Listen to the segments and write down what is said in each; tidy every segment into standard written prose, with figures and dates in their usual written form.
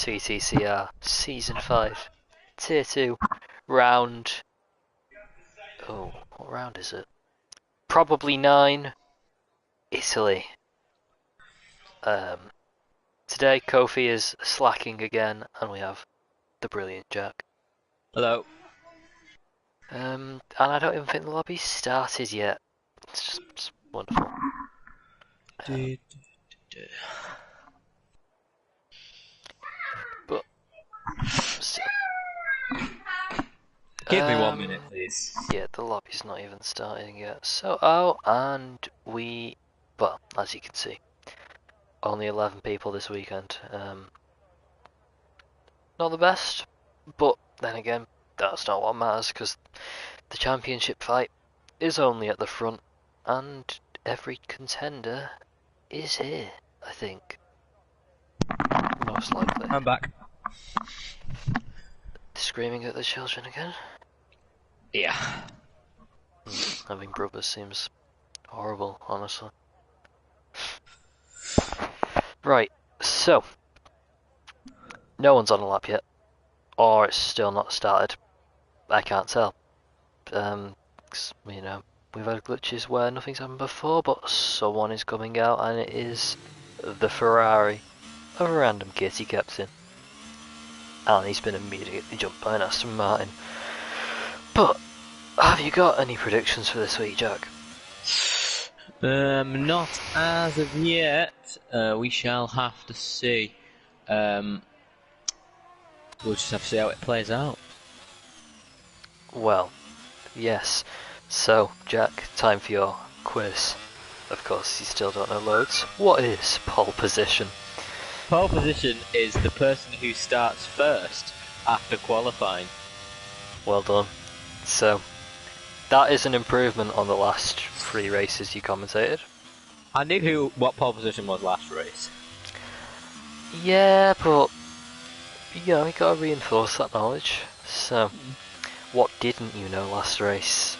CTCR Season 5 Tier 2 Round... Oh, what round is it? Probably 9. Italy. Today Kofi is slacking again and we have the brilliant Jack. Hello. And I don't even think the lobby's started yet. It's just wonderful. But still. Give me 1 minute, please. Yeah, the lobby's not even starting yet. So, and well, as you can see, only 11 people this weekend. Not the best, but then again, that's not what matters because the championship fight is only at the front, and every contender is here, I think. Most likely. I'm back. Screaming at the children again? Yeah. Having brothers seems horrible, honestly. Right, so no one's on a lap yet, or it's still not started. I can't tell. 'Cause, you know, we've had glitches where nothing's happened before, but someone is coming out, and it is the Ferrari of a random kitty captain. And he's been immediately jumped by an Aston Martin. But have you got any predictions for this week, Jack? Not as of yet. We shall have to see. We'll just have to see how it plays out. Well, yes. So, Jack, time for your quiz. Of course, you still don't know loads. What is pole position? Pole position is the person who starts first after qualifying. Well done. So, that is an improvement on the last 3 races you commentated. I knew what pole position was last race. Yeah, but you know, you gotta reinforce that knowledge. So, what didn't you know last race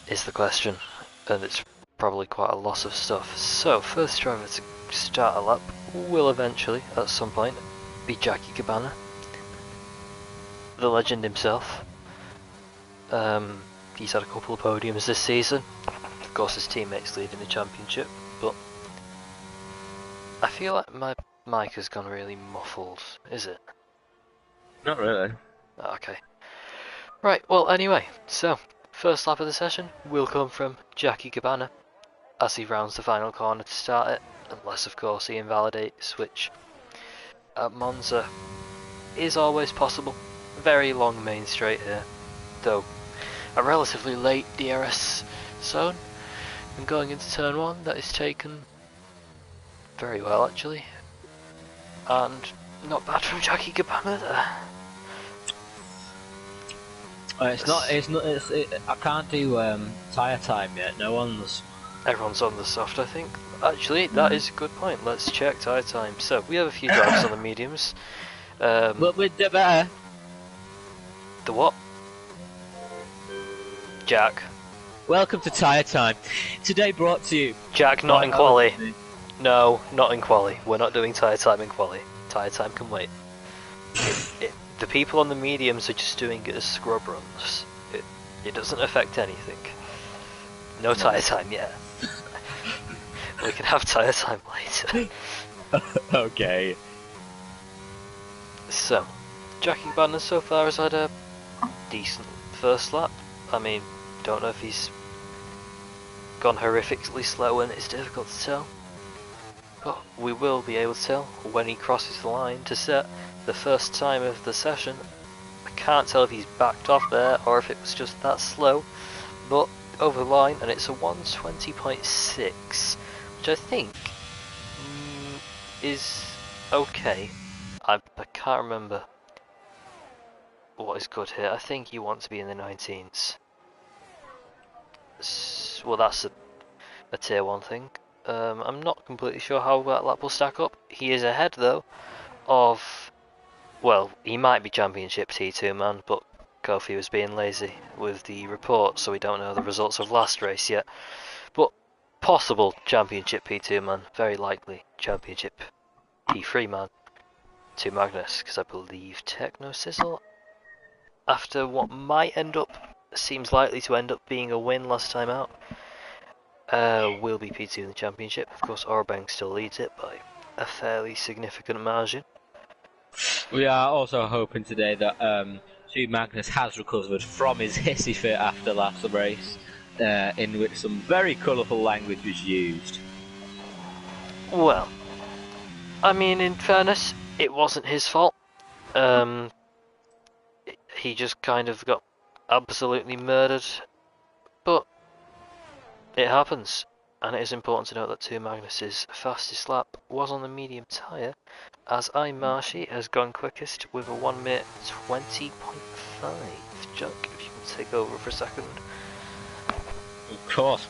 is the question, and it's probably quite a loss of stuff. So, first driver to start a lap will eventually, at some point, be Jackie Cabana, the legend himself. He's had a couple of podiums this season. Of course, his teammates leading the championship, but I feel like my mic has gone really muffled. Is it? Not really. Okay. Right, well, anyway, so, first lap of the session will come from Jackie Cabana as he rounds the final corner to start it, unless, of course, he invalidates, which at Monza is always possible. Very long main straight here, though a relatively late DRS zone, and going into turn 1 that is taken very well, actually, and not bad from Jackie Cabana there. I can't do tyre time yet. Everyone's on the soft, I think. Actually, that is a good point. Let's check tyre time. So, we have a few drivers on the mediums. But with the better. The what? Jack. Welcome to tyre time. Today brought to you. Jack, not in quali. No, not in quali. We're not doing tyre time in quali. Tyre time can wait. The people on the mediums are just doing it as scrub runs. It doesn't affect anything. No tyre time yet. We can have tyre time later. Okay. So, Jackie Cabana so far has had a decent first lap. I mean, don't know if he's gone horrifically slow, and it's difficult to tell. But we will be able to tell when he crosses the line to set the first time of the session. I can't tell if he's backed off there or if it was just that slow, but over the line, and it's a 120.6, which I think is okay. I can't remember what is good here. I think you want to be in the 19s. Well, that's a tier 1 thing. I'm not completely sure how that lap will stack up. He is ahead though of, well, he might be championship T2 man, but Kofi was being lazy with the report, so we don't know the results of last race yet. But possible championship P2 man, very likely championship P3 man. to Magnus, because I believe Techno Sizzle, after what might end up, seems likely to end up being a win last time out, will be P2 in the championship. Of course, Orbang still leads it by a fairly significant margin. We are also hoping today that Steve Magnus has recovered from his hissy fit after last race, in which some very colourful language was used. Well, I mean, in fairness, it wasn't his fault. He just kind of got absolutely murdered, but it happens. And it is important to note that 2 Magnus's fastest lap was on the medium tyre, as Marshy has gone quickest with a 1 minute 20.5. Jack, if you can take over for a second. Of course.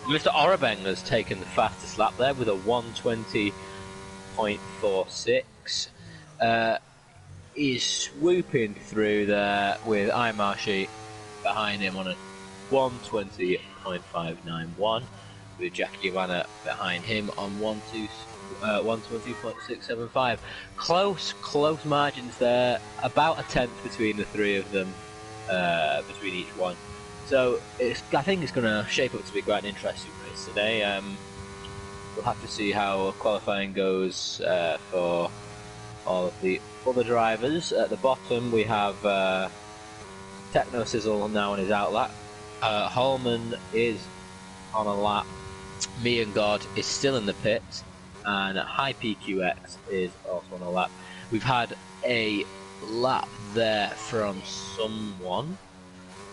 Mr. Orabang has taken the fastest lap there with a 1:20.46. He's swooping through there with Marshy behind him on a 1:20.591. With Jackie Gabbana behind him on 1:20.675. Close margins there, about a tenth between the three of them, between each one. So I think it's going to shape up to be quite an interesting race today. We'll have to see how qualifying goes for all of the other drivers. At the bottom we have Techno Sizzle now on his outlap. Holman is on a lap. Me and God is still in the pit, and High PQX is also on a lap. We've had a lap there from someone,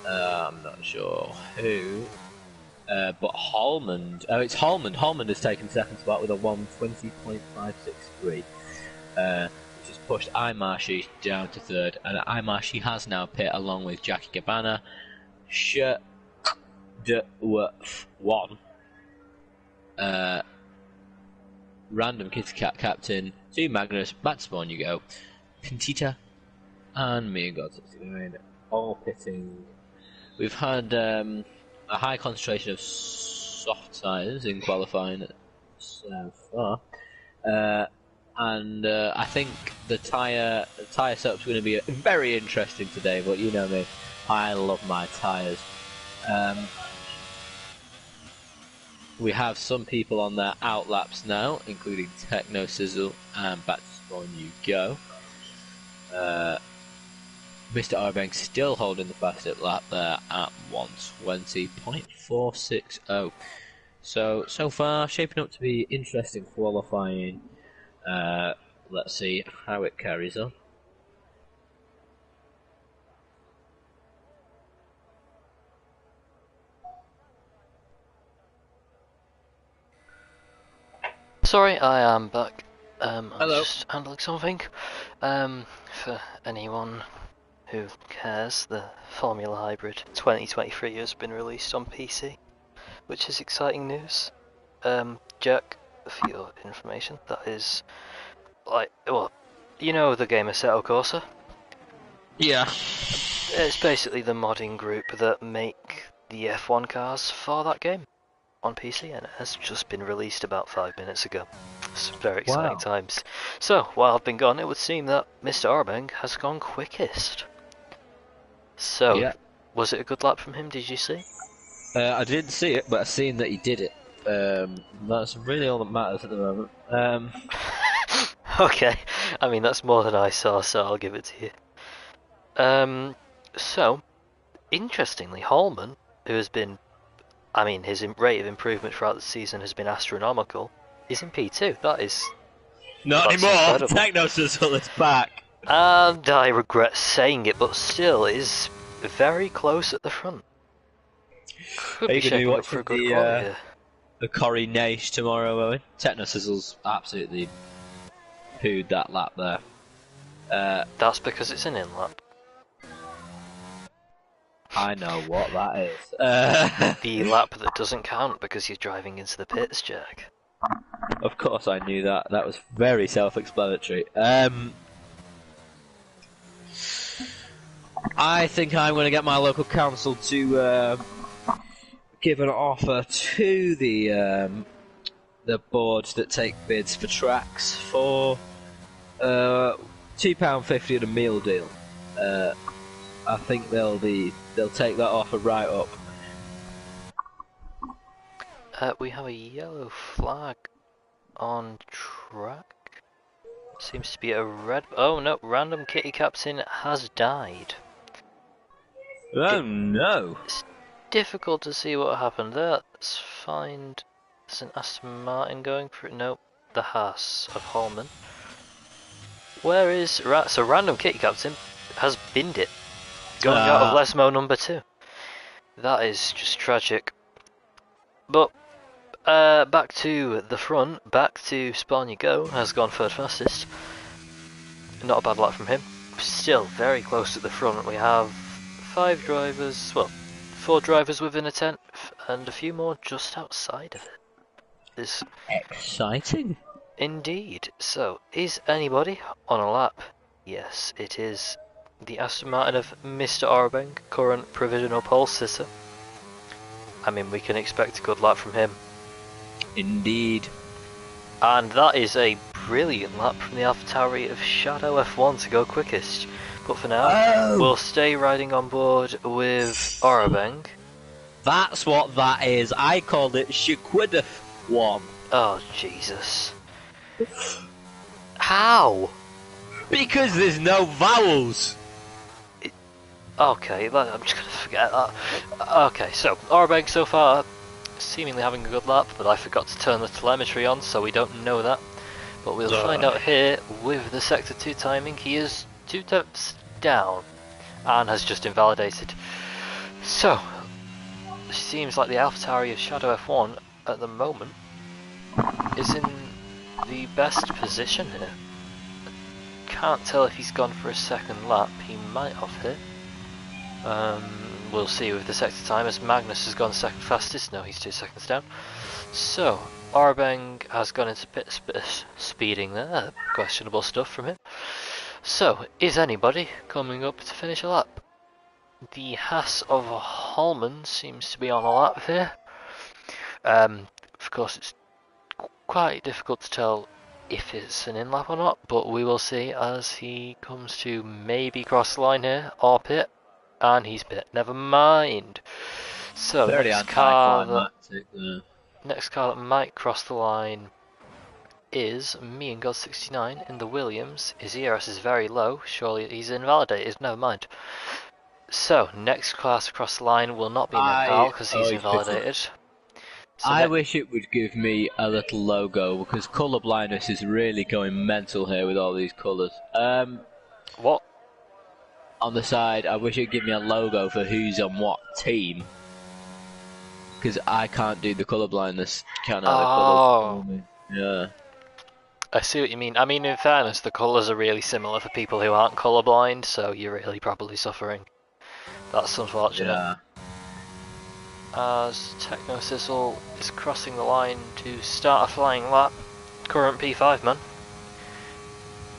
I'm not sure who, but Holman, it's Holman. Holman has taken second spot with a 1:20.563, which has pushed Marshy down to third, and Marshy has now pit along with Jackie Gabbana, one. Random Kitty Cat Captain, Steve Magnus, Matt Spawn, you go, Pintita, and me and God69, all pitting. We've had a high concentration of soft tyres in qualifying so far, and I think the tyre setup's going to be very interesting today. But you know me, I love my tyres. We have some people on their outlaps now, including Techno Sizzle and Back to Spawn You Go. Mr. Arbank still holding the fastest lap there at 1:20.460. So far, shaping up to be interesting qualifying. Let's see how it carries on. Sorry, I am back. I'm Hello. just handling something. For anyone who cares, the Formula Hybrid 2023 has been released on PC, which is exciting news. Jack, for your information, that is, you know the game Assetto Corsa? Yeah. It's basically the modding group that make the F1 cars for that game on PC, and it has just been released about 5 minutes ago. It's very exciting times. So, while I've been gone, it would seem that Mr. Arbang has gone quickest. So, yeah. Was it a good lap from him, did you see? I didn't see it, but I've seen that he did it. That's really all that matters at the moment. Okay, I mean that's more than I saw, so I'll give it to you. So, interestingly, Holman, who has been, his rate of improvement throughout the season has been astronomical, is in P2. Not anymore. Incredible. Techno Sizzle is back. And I regret saying it, but still is very close at the front. Could be shaping up for a good quality. The Corrie Nash tomorrow, Owen. Techno Sizzle's absolutely pooed that lap there. That's because it's an in-lap. I know what that is. The lap that doesn't count because you're driving into the pits, Jack. Of course I knew that. That was very self-explanatory. I think I'm going to get my local council to give an offer to the boards that take bids for tracks for £2.50 at a meal deal. I think they'll take that offer right up. We have a yellow flag on track. Seems to be a red. Oh no! Random kitty captain has died. Oh no! It's difficult to see what happened there. Let's find. There's an Aston Martin going for it. Nope, the Haas of Holman. Where is so random kitty captain has binned it, going out of Lesmo number 2. That is just tragic. But back to the front, back to Spawn you go, has gone third fastest. Not a bad lap from him. Still very close at the front. We have 4 drivers within a 10th, and a few more just outside of it. This exciting. Indeed. So, is anybody on a lap? Yes, it is the Aston Martin of Mr. Orbeng, current provisional pole sitter. I mean, we can expect a good lap from him. Indeed. And that is a brilliant lap from the AlphaTauri of Shadow F1 to go quickest. But for now, we'll stay riding on board with Orbeng. That's what that is. I called it Shaquidif 1. Oh, Jesus. How? Because there's no vowels. Okay, I'm just gonna forget that. Okay, so Orbeng so far seemingly having a good lap, but I forgot to turn the telemetry on, so we don't know that. But we'll find out here with the Sector 2 timing. He is 2 tenths down and has just invalidated. So, seems like the AlphaTauri of Shadow F1 at the moment is in the best position here. Can't tell if he's gone for a second lap. He might have here. We'll see with the sector time, as Magnus has gone second fastest. No, he's 2 seconds down. So Orbeng has gone into pit speeding there. Questionable stuff from him. So is anybody coming up to finish a lap? The Haas of Holman seems to be on a lap here. Of course, it's quite difficult to tell if it's an in-lap or not, but we will see as he comes to maybe cross the line here, or pit, and he's pit. Never mind. So next car that might cross the line is me and God69 in the Williams. His ERS is very low, surely he's invalidated, never mind. So, next class across the line will not be Nepal because he's invalidated. So I wish it would give me a little logo because colour blindness is really going mental here with all these colours. What? On the side, I wish it'd give me a logo for who's on what team. Because I can't do the colour blindness. Can't have the colours for me. Yeah. I see what you mean. I mean, in fairness, the colours are really similar for people who aren't colourblind, so you're really probably suffering. That's unfortunate. Yeah. As Techno Sizzle is crossing the line to start a flying lap, current P5 man.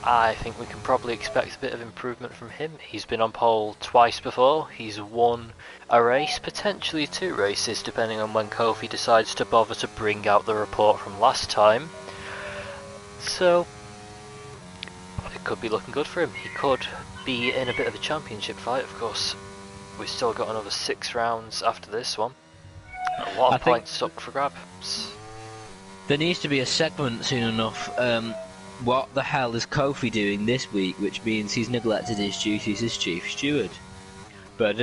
I think we can probably expect a bit of improvement from him. He's been on pole twice before. He's won a race, potentially 2 races, depending on when Kofi decides to bother to bring out the report from last time. So, it could be looking good for him. He could be in a bit of a championship fight, of course. We've still got another 6 rounds after this one. A lot of points up for grabs. There needs to be a segment soon enough. What the hell is Kofi doing this week? Which means he's neglected his duties as chief steward. I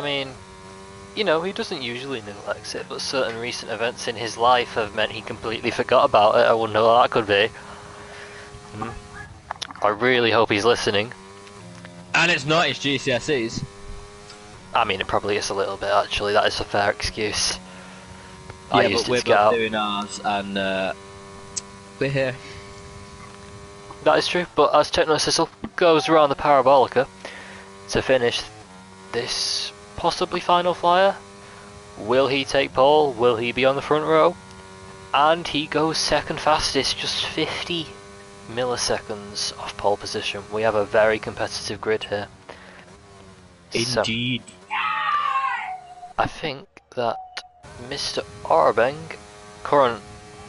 mean, you know, he doesn't usually neglect it, but certain recent events in his life have meant he completely forgot about it. I wonder what that could be. I really hope he's listening. And it's not his GCSEs. I mean, it probably is a little bit, actually. That is a fair excuse. Yeah, I used but we're it to get out. doing ours, and we're here. That is true, but as Techno Sizzle goes around the Parabolica to finish this possibly final flyer, will he take pole? Will he be on the front row? And he goes second fastest, just 50 milliseconds off pole position. We have a very competitive grid here. Indeed. So, I think that Mr. Orbeng, current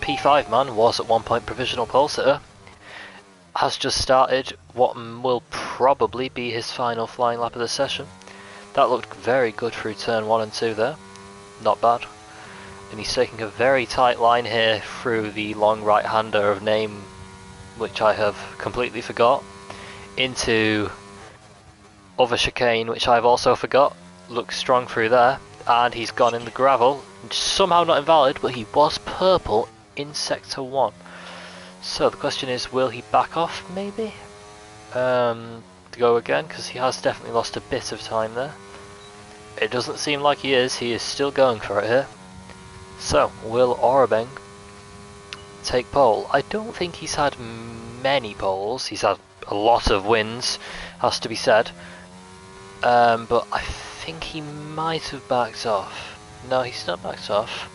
P5 man, was at one point provisional pole sitter, has just started what will probably be his final flying lap of the session. That looked very good through turn 1 and 2 there, not bad. And he's taking a very tight line here through the long right-hander of name, which I have completely forgot, into other chicane, which I've also forgot. Looks strong through there, and he's gone in the gravel. Somehow not invalid, but he was purple in sector 1. So the question is, will he back off maybe? To go again, because he has definitely lost a bit of time there. It doesn't seem like he is still going for it here. So, will Orabeng take pole? I don't think he's had many poles. He's had a lot of wins, has to be said. But I think he might have backed off. No, he's not backed off.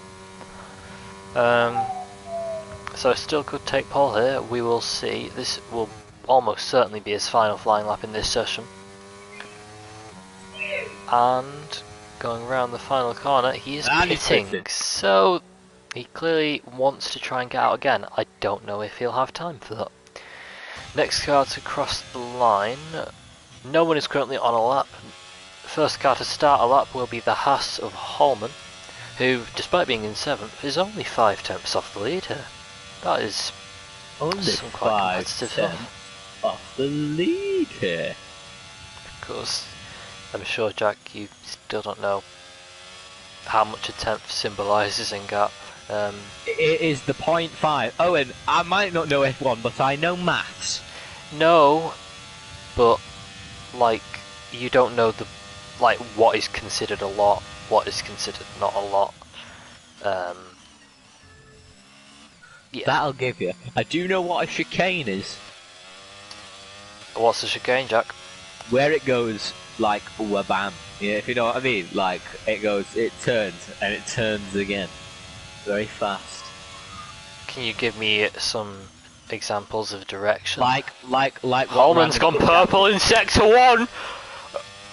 So still could take pole here. We will see. This will almost certainly be his final flying lap in this session. And going around the final corner, he is pitting, so he clearly wants to try and get out again. I don't know if he'll have time for that. Next car to cross the line, no one is currently on a lap. First car to start a lap will be the Haas of Holman, who, despite being in 7th, is only 5/10 off the lead here. That is only some quite competitive stuff. Off the lead here. Of course. I'm sure, Jack, you still don't know how much a 10th symbolises in gap. It is the 0.5. Owen, I might not know F1, but I know maths. No, but, like, you don't know the, like, what is considered a lot, what is considered not a lot. Yeah. That'll give you. I do know what a chicane is. What's a chicane, Jack? Where it goes like wabam. Yeah, if you know what I mean. Like it turns and it turns again. Very fast. Can you give me some examples of direction? Like Holman's gone purple in sector 1!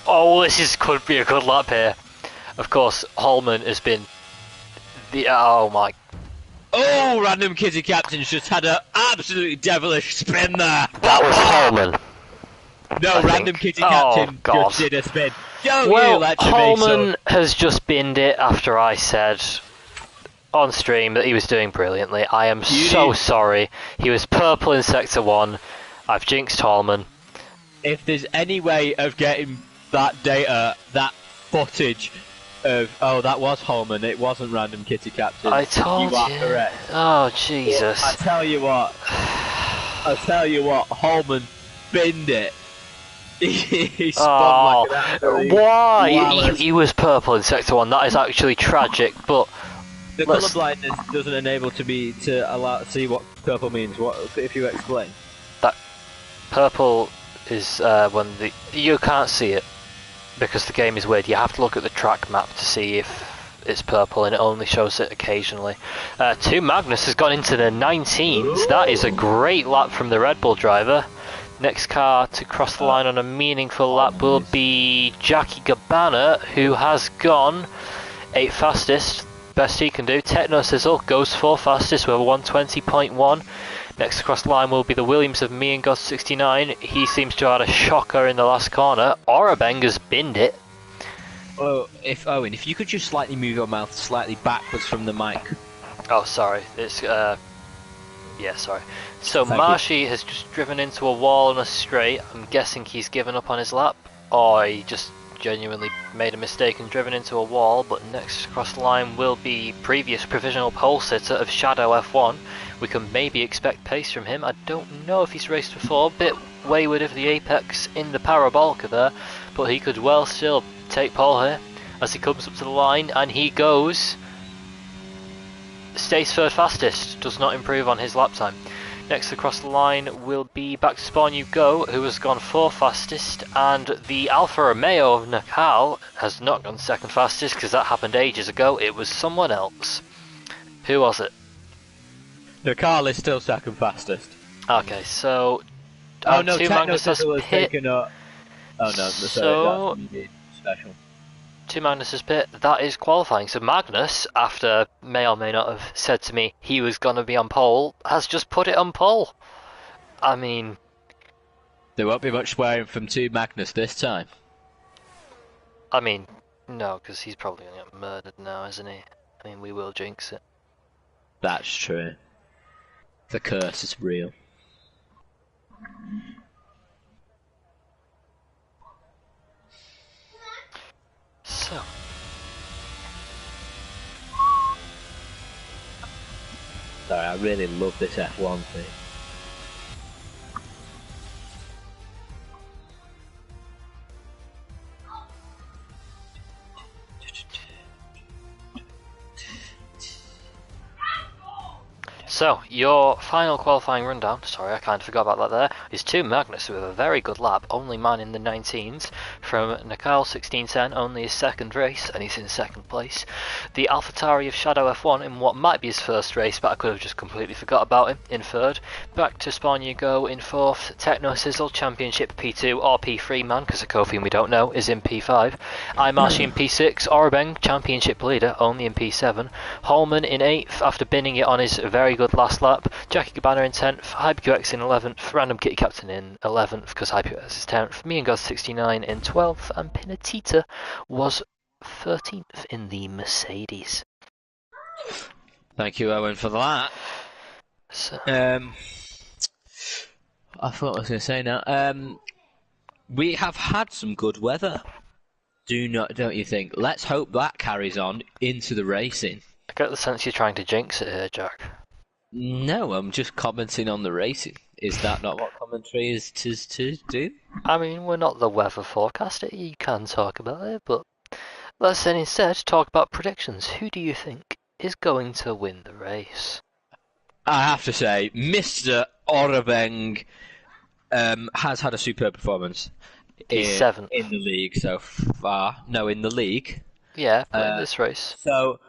Oh, could be a good lap here. Of course, Holman has been the, oh my. Oh, random kitty captain's just had an absolutely devilish spin there. That was Holman. No, random kitty captain just did a spin. Well, Holman has just binned it after I said on stream that he was doing brilliantly. I am so sorry. He was purple in sector 1. I've jinxed Holman. If there's any way of getting that data, that footage of that was Holman, it wasn't random kitty captain. I told you. You are correct. Oh Jesus! I tell you what, Holman binned it. He spun like an why? He was purple in sector 1. That is actually tragic. But the colour blindness doesn't enable to see what purple means. What if you explain? That purple is when you can't see it because the game is weird. You have to look at the track map to see if it's purple, and it only shows it occasionally. 2 Magnus has gone into the 19s. That is a great lap from the Red Bull driver. Next car to cross the line on a meaningful lap will be Jackie Gabbana, who has gone 8th fastest. Best he can do. Techno Sizzle goes 4th fastest with a 120.1. Next across the line will be the Williams of Me and God 69. He seems to have had a shocker in the last corner. Orabeng has binned it. Oh, Owen, if you could just slightly move your mouth slightly backwards from the mic. Oh, sorry. It's yeah, sorry. So Marshy has just driven into a wall on a straight. I'm guessing he's given up on his lap, or he just genuinely made a mistake and driven into a wall. But next across the line will be previous provisional pole sitter of Shadow F1. We can maybe expect pace from him. I don't know if he's raced before. Bit wayward of the apex in the parabolica there, but he could well still take pole here as he comes up to the line, and he goes. Stays 3rd fastest, does not improve on his lap time. Next across the line will be back to spawn you go, who has gone 4th fastest, and the Alfa Romeo of Nakal has not gone 2nd fastest because that happened ages ago. It was someone else. Who was it? Nakal is still 2nd fastest. Okay, so oh no, 2 Techno Magnus has Sizzle has pit. taken up. Oh no, So that's special. to Magnus's pit, that is qualifying. So Magnus, after may or may not have said to me he was going to be on pole, has just put it on pole. I mean... There won't be much swearing from 2 Magnus this time. I mean, no, because he's probably going to get murdered now, isn't he? I mean, we will jinx it. That's true. The curse is real. So... Sorry, I really love this F1 thing. So, your final qualifying rundown, sorry I kind of forgot about that there, is to Magnus with a very good lap, only man in the 19s, from Nakal 1610, only his second race, and he's in second place. The AlphaTauri of Shadow F1 in what might be his first race, but I could have just completely forgot about him, in third. Back to Spawn you go in fourth. Techno Sizzle, Championship P2 or P3 man, because Kofi we don't know, is in P5. Imashi in P6, Orabeng, Championship leader, only in P7. Holman in 8th after binning it on his very good last lap. Jackie Cabana in 10th, HyperQX in 11th, Random Kitty Captain in 11th because HyperQX is 10th, Me and God 69 in 12th, and Pinatita was 13th in the Mercedes. Thank you, Owen, for that. So, I thought I was going to say now. We have had some good weather. Don't you think? Let's hope that carries on into the racing. I get the sense you're trying to jinx it here, Jack. No, I'm just commenting on the racing. Is that not what commentary is to do? I mean, we're not the weather forecaster, you can talk about it, but let's then instead talk about predictions. Who do you think is going to win the race? I have to say, Mr. Orabeng has had a superb performance He's 7th. in the league so far. No, in the league. Yeah, but in this race. So,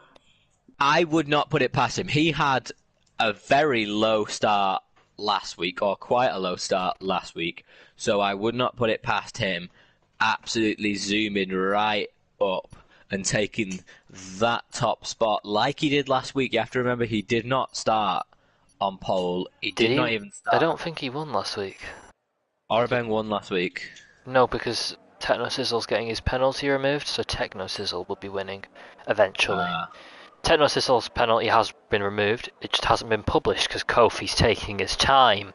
I would not put it past him. He had a very low start last week, or quite a low start last week, so I would not put it past him absolutely zooming right up and taking that top spot like he did last week. You have to remember he did not start on pole. He did not even start. I don't think he won last week. Orabeng won last week. No, because Techno Sizzle's getting his penalty removed, so Techno Sizzle will be winning eventually. Techno Sizzle's penalty has been removed, it just hasn't been published because Kofi's taking his time.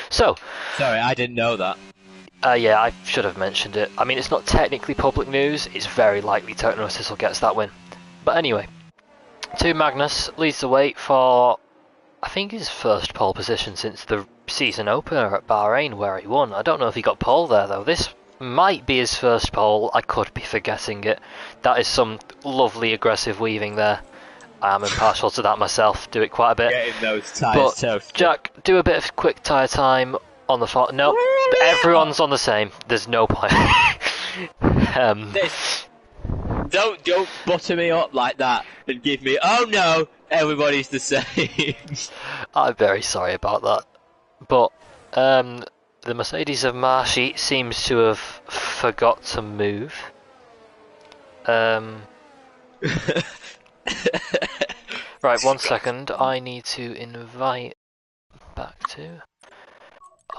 So... Sorry, I didn't know that. Yeah, I should have mentioned it. I mean, it's not technically public news, it's very likely Techno Sizzle gets that win. But anyway, to Magnus leads the way for, I think, his first pole position since the season opener at Bahrain where he won. I don't know if he got pole there though. This might be his first pole, I could be forgetting it. That is some lovely aggressive weaving there. I'm impartial to that myself, do it quite a bit. Getting those tyres toasted. Jack, do a bit of quick tyre time on the fault. No, everyone's on the same. There's no point. Don't butter me up like that and give me, oh no, everybody's the same. I'm very sorry about that. But the Mercedes of Marshy seems to have forgot to move. Right, 1 second. I need to invite back to.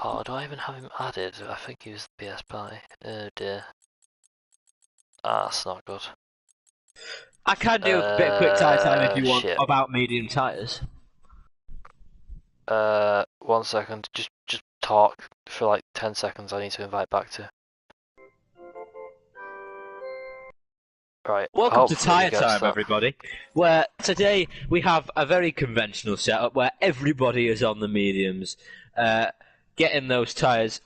Oh, do I even have him added? I think he was the PS Pie. Oh dear. That's not good. I can do a bit of quick tyre time if you want shit. about medium tyres. 1 second. Just talk for like 10 seconds. I need to invite back to. Right. Welcome to Tyre Time, everybody, where today we have a very conventional setup where everybody is on the mediums, getting those tyres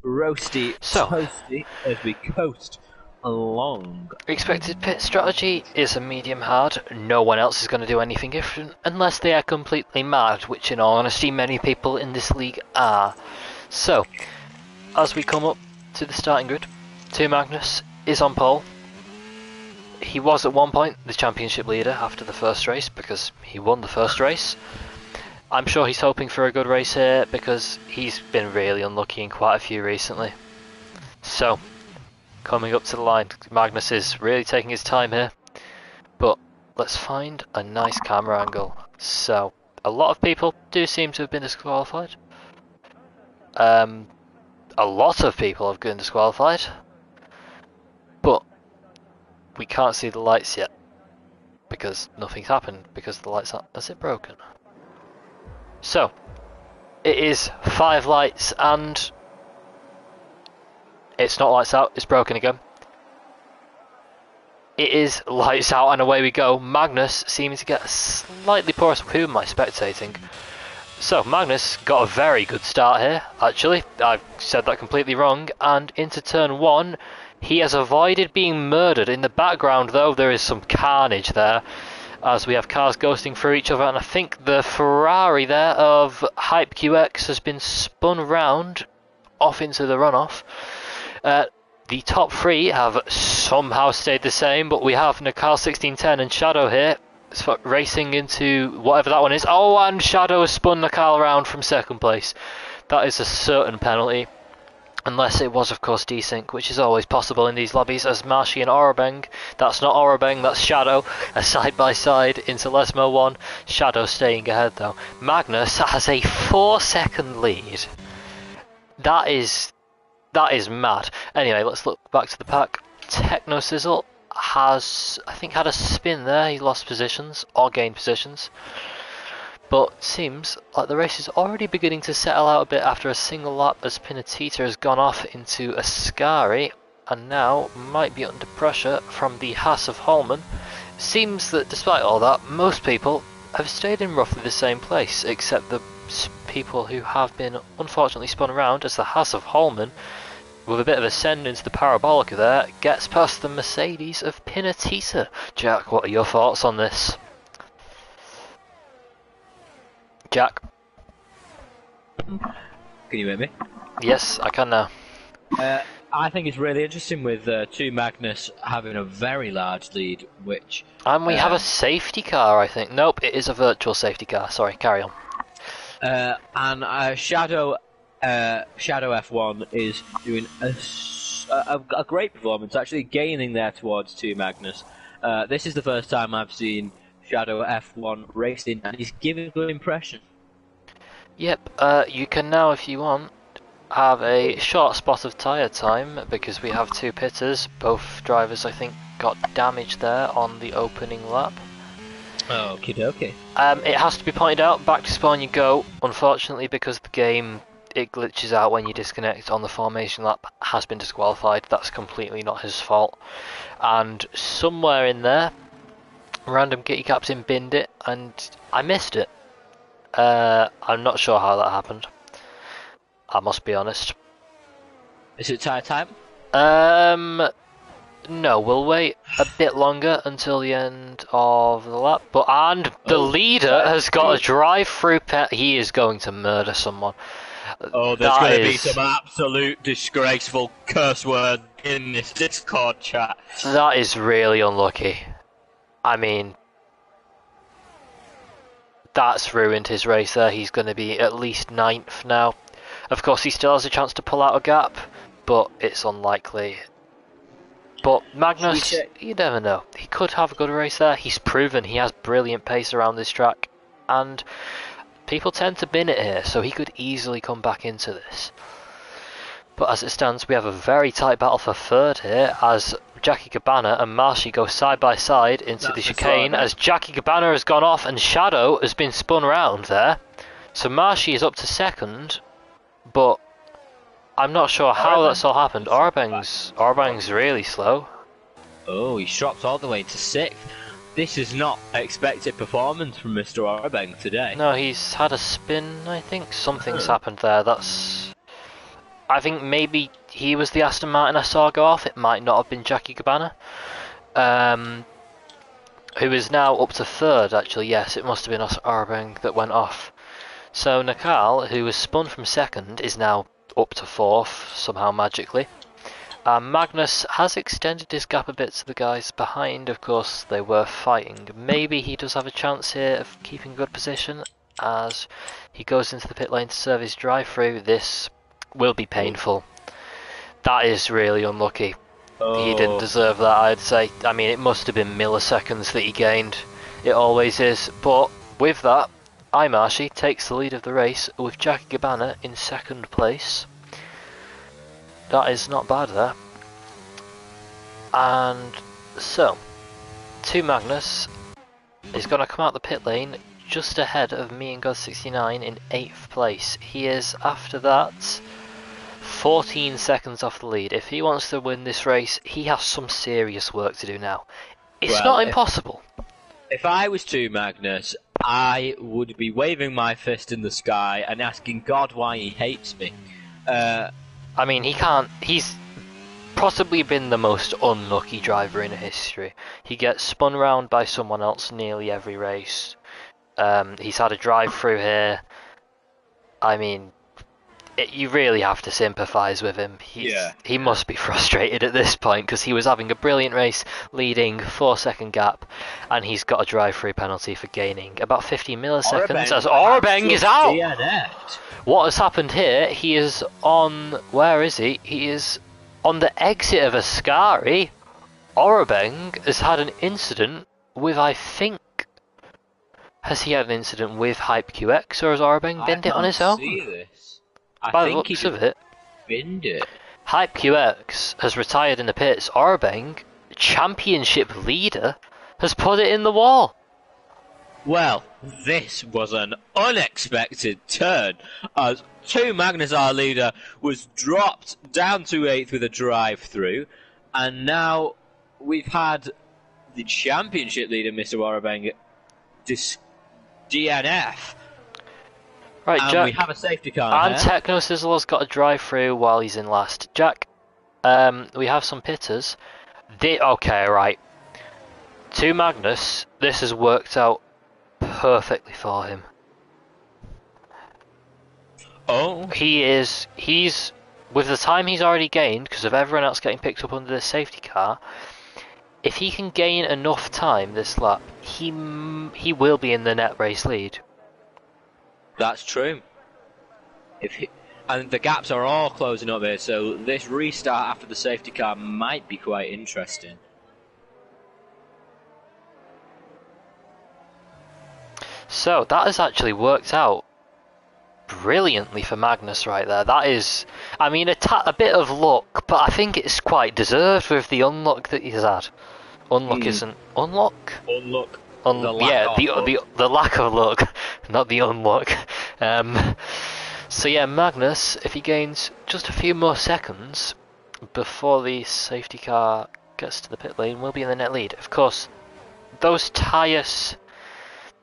roasty, toasty as we coast along. Expected pit strategy is a medium hard. No one else is going to do anything different unless they are completely mad, which in all honesty many people in this league are. So, as we come up to the starting grid, 2 Magnus is on pole. He was at one point the championship leader after the first race because he won the first race. I'm sure he's hoping for a good race here because he's been really unlucky in quite a few recently. So, coming up to the line. Magnus is really taking his time here. But let's find a nice camera angle. So, a lot of people do seem to have been disqualified. A lot of people have been disqualified. But we can't see the lights yet. Because nothing's happened. Because the lights aren't... Is it broken? So, it is 5 lights and... It's not lights out, it's broken again. It is lights out and away we go. Magnus seems to get a slightly porous... Who am I spectating? So, Magnus got a very good start here, actually. I've said that completely wrong. And into turn 1, he has avoided being murdered. In the background, though, there is some carnage there, as we have cars ghosting through each other. And I think the Ferrari there of Hype QX has been spun round off into the runoff. The top 3 have somehow stayed the same, but we have Nakal 1610 and Shadow here racing into whatever that one is. Oh, and Shadow has spun Nakal around from 2nd place. That is a certain penalty. Unless it was, of course, desync, which is always possible in these lobbies, as Marshy and Orabeng. That's not Orabeng, that's Shadow. A side-by-side into Lesmo 1. Shadow staying ahead, though. Magnus has a 4-second lead. That is mad. Anyway, let's look back to the pack. Techno Sizzle has, I think, had a spin there. He lost positions, or gained positions. But seems like the race is already beginning to settle out a bit after a single lap, as Pinatita has gone off into Ascari and now might be under pressure from the Haas of Holman. Seems that despite all that, most people have stayed in roughly the same place, except the people who have been unfortunately spun around, as the Haas of Holman, with a bit of a send into the Parabolica there, gets past the Mercedes of Pinatita. Jack, what are your thoughts on this? Jack? Can you hear me? Yes, I can now. I think it's really interesting with 2 Magnus having a very large lead, which... And we have a safety car, I think. Nope, it is a virtual safety car. Sorry, carry on. And Shadow F1 is doing a great performance, actually gaining there towards 2 Magnus. This is the first time I've seen Shadow F1 racing, and he's giving a good impression. Yep, you can now, if you want, have a short spot of tyre time, because we have 2 pitters. Both drivers, I think, got damaged there on the opening lap. Okie dokie. It has to be pointed out, back to spawn you go. Unfortunately, because the game, it glitches out when you disconnect on the formation lap, has been disqualified. That's completely not his fault. And somewhere in there, random kitty captain binned it, and I missed it. I'm not sure how that happened. I must be honest. Is it tyre time? No, we'll wait a bit longer until the end of the lap. And the leader has got a drive-through pet. He is going to murder someone. Oh, there's going to be some absolute disgraceful curse word in this Discord chat. That is really unlucky. I mean, that's ruined his race there. He's going to be at least 9th now. Of course, he still has a chance to pull out a gap, but it's unlikely. But Magnus, you never know. He could have a good race there. He's proven he has brilliant pace around this track, and people tend to bin it here, so he could easily come back into this. But as it stands, we have a very tight battle for 3rd here, as Jackie Cabana and Marshy go side by side into the chicane, as Jackie Cabana has gone off and Shadow has been spun round there. So Marshy is up to 2nd, but I'm not sure how that's all happened. Orbang's really slow. Oh, he's dropped all the way to 6th. This is not expected performance from Mr. Orbang today. No, he's had a spin, I think. Something's happened there. I think maybe he was the Aston Martin I saw go off. It might not have been Jackie Cabana. Who is now up to 3rd, actually. Yes, it must have been Orbang that went off. So Nakal, who was spun from 2nd, is now up to 4th, somehow magically. Magnus has extended his gap a bit to the guys behind. Of course, they were fighting. Maybe he does have a chance here of keeping good position as he goes into the pit lane to serve his drive-through. This will be painful. That is really unlucky. He didn't Oh, deserve that, I'd say. I mean, it must have been milliseconds that he gained. It always is. But with that, Imashi takes the lead of the race with Jackie Gabbana in second place. That is not bad there. And so, to Magnus is going to come out the pit lane just ahead of me and God69 in 8th place. He is, after that, 14 seconds off the lead. If he wants to win this race, he has some serious work to do now. It's well, not impossible. If I was to Magnus, I would be waving my fist in the sky and asking God why he hates me. I mean, he's possibly been the most unlucky driver in history. He gets spun round by someone else nearly every race. He's had a drive through here. I mean, you really have to sympathise with him. He must be frustrated at this point because he was having a brilliant race, leading 4-second gap, and he's got a drive-through penalty for gaining about 15 milliseconds as Orbeng is out. DNF'd. What has happened here? He is on. Where is he? He is on the exit of Ascari. Orbeng has had an incident with, I think. Has he had an incident with Hype QX, or has Orbeng binned it on his own? See this. By the looks of it, binned it. Hype QX has retired in the pits. Orbeng, championship leader, has put it in the wall. Well, this was an unexpected turn, as 2 Magnus, our leader, was dropped down to 8th with a drive-through, and now we've had the championship leader, Mr. Orbeng, DNF. Right, And Jack. we have a safety car And here. Techno Sizzler's got a drive-through while he's in last. Jack, we have some pitters. Okay, right. To Magnus, this has worked out perfectly for him. Oh. He's with the time he's already gained because of everyone else getting picked up under the safety car. If he can gain enough time this lap, he will be in the net race lead. That's true. And the gaps are all closing up here, so this restart after the safety car might be quite interesting. So that has actually worked out brilliantly for Magnus right there. That is, I mean, a bit of luck, but I think it's quite deserved with the unluck that he's had. Unluck isn't unluck. Unluck. The lack of luck, not the unluck. So yeah, Magnus, if he gains just a few more seconds before the safety car gets to the pit lane, will be in the net lead. Of course, those tyres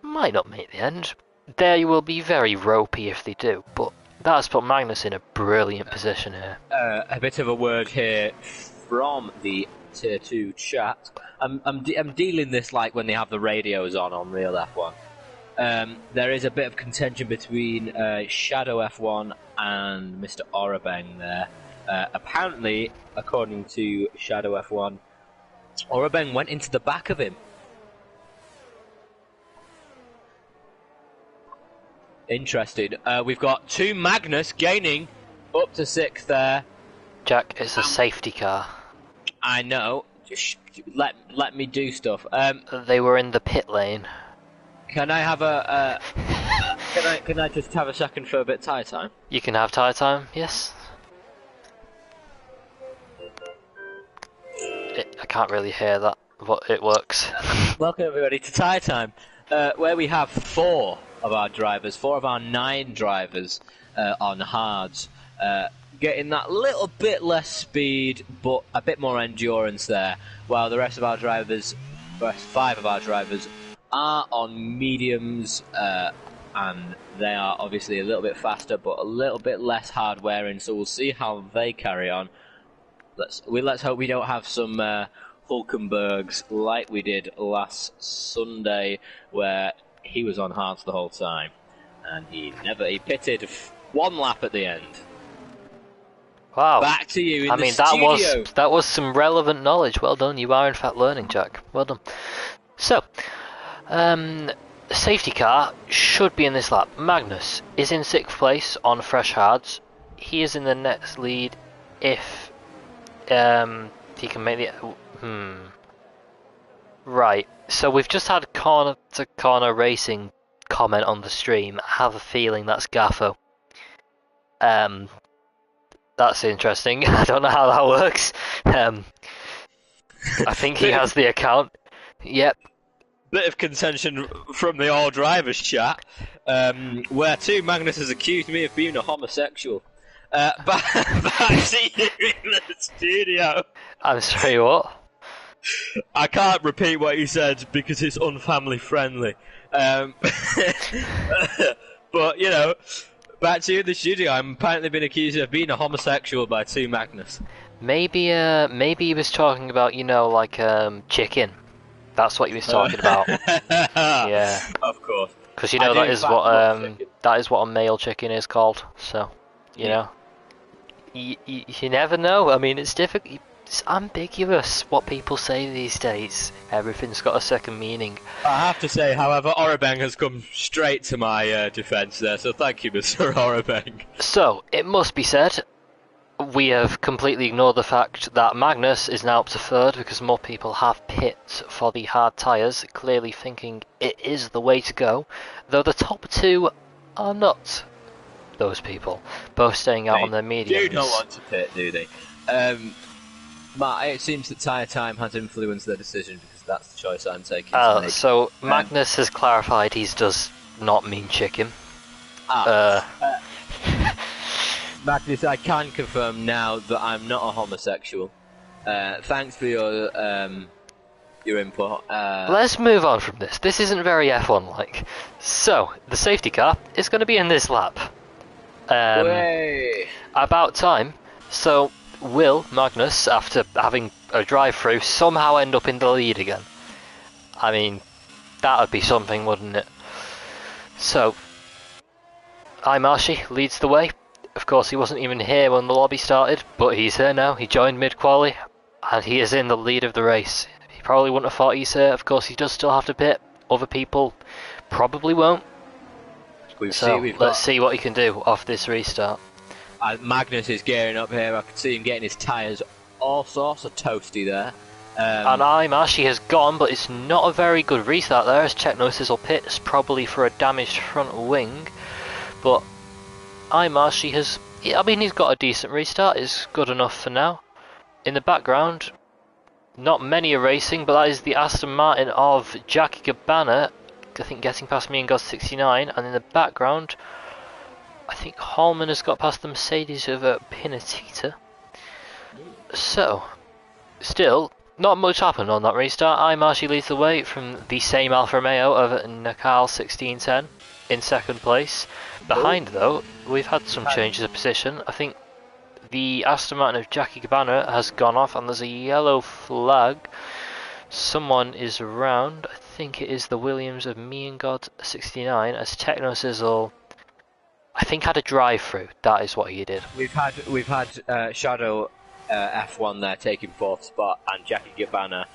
might not make the end. They will be very ropey if they do, but that's put Magnus in a brilliant position here. A bit of a word here from the Tier 2 chat. I'm dealing this like when they have the radios on Real F1. There is a bit of contention between Shadow F1 and Mr. Orbeng there. Apparently, according to Shadow F1, Orbeng went into the back of him. Interesting. We've got 2 Magnus gaining up to 6th there. Jack, it's a safety car. I know. Just let me do stuff. They were in the pit lane. Can I have a? Can I just have a second for a bit of tyre time? You can have tyre time, yes. I can't really hear that, but it works. Welcome everybody to tyre time, where we have 4 of our drivers, 4 of our 9 drivers on hards, getting that little bit less speed, but a bit more endurance there, while the rest of our drivers, first 5 of our drivers, are on mediums, and they are obviously a little bit faster, but a little bit less hard wearing. So we'll see how they carry on. Let's hope we don't have some Hulkenbergs like we did last Sunday, where he was on hards the whole time, and he pitted 1 lap at the end. Wow. Back to you in the studio. I mean, that was some relevant knowledge. Well done. You are in fact learning, Jack. Well done. So, safety car should be in this lap. Magnus is in 6th place on fresh hards. He is in the next lead if he can make the... Right, so we've just had corner to corner racing comment on the stream. I have a feeling that's Gaffo. That's interesting. I don't know how that works. I think he has the account. Yep. Bit of contention from the all drivers chat, where two Magnus has accused me of being a homosexual. Back to you in the studio. I'm sorry, what? I can't repeat what you said because it's unfamily friendly. But you know, back to you in the studio. I'm apparently been accused of being a homosexual by two Magnus. Maybe he was talking about, like chicken. That's what he was talking about. Yeah. Of course. Because that is what a male chicken is called. So, you know, you never know. I mean, it's difficult. It's ambiguous what people say these days. Everything's got a second meaning. I have to say, however, Orabeng has come straight to my defence there, so thank you, Mr. Orabeng. So, it must be said, we have completely ignored the fact that Magnus is now up to third because more people have pit for the hard tyres, clearly thinking it is the way to go, though the top two are not those people, both staying out on their mediums. They do not want to pit, do they? Matt, it seems that tyre time has influenced their decision because that's the choice I'm taking. So Magnus has clarified he does not mean chicken. Magnus, I can confirm now that I'm not a homosexual. Thanks for your input. Let's move on from this. This isn't very F1-like. So, the safety car is going to be in this lap. About time. So, will Magnus, after having a drive-through, somehow end up in the lead again? I mean, that would be something, wouldn't it? So, Marshy leads the way. Of course, he wasn't even here when the lobby started, but he's here now. He joined mid-quali, and he is in the lead of the race. He probably wouldn't have thought he's here. Of course, he does still have to pit. Other people probably won't. Let's see what he can do off this restart. Magnus is gearing up here. I can see him getting his tyres all sorts of toasty there. And Marshy has gone, but it's not a very good restart there, as Check No Sizzle pits, probably for a damaged front wing. But Marshy has... I mean, he's got a decent restart. It's good enough for now. In the background, not many are racing, but that is the Aston Martin of Jackie Gabbana, I think getting past me and God 69. And in the background, I think Hallman has got past the Mercedes of Pinatita. So, still, not much happened on that restart. Marshy leads the way from the same Alfa Romeo of Nakal 1610 in second place. Behind, though, we've had some changes of position. I think the Aston Martin of Jackie Gabbana has gone off and there's a yellow flag. Someone is around. I think it is the Williams of Me and God 69 as Techno Sizzle, I think, had a drive-through. That is what he did. We've had Shadow F1 there taking fourth spot and Jackie Gabbana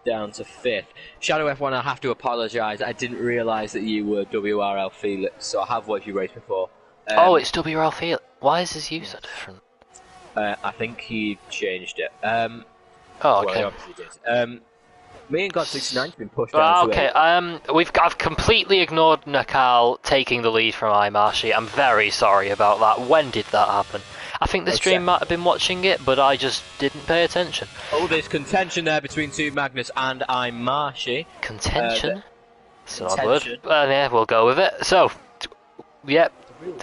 down to fifth. Shadow F1, I have to apologise. I didn't realise that you were WRL Felix, so I have watched you race before. Oh, it's WRL Felix. Why is his user different? I think he changed it. Oh, okay. Well, he obviously did. Me and God 69 has been pushed down to I've completely ignored Nakal taking the lead from Marshy. I'm very sorry about that. When did that happen? I think the stream might have been watching it, but I just didn't pay attention. Oh, there's contention there between two Magnus and Marshy. Contention? That's an odd word. Yeah, we'll go with it. So, yep,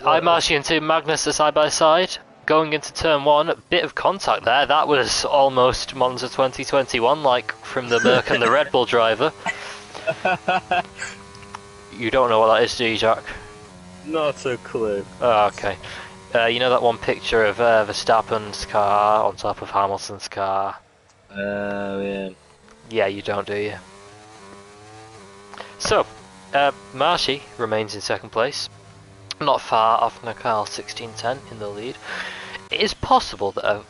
Marshy and two Magnus are side by side. Going into turn one, a bit of contact there. That was almost Monza 2021, like from the Merc and the Red Bull driver. You don't know what that is, do you, Jack? Not a clue. Oh, okay. You know that one picture of Verstappen's car on top of Hamilton's car? Yeah. Yeah, you don't, do you? So, Marshy remains in second place. Not far off Nakal 1610 in the lead. It is possible that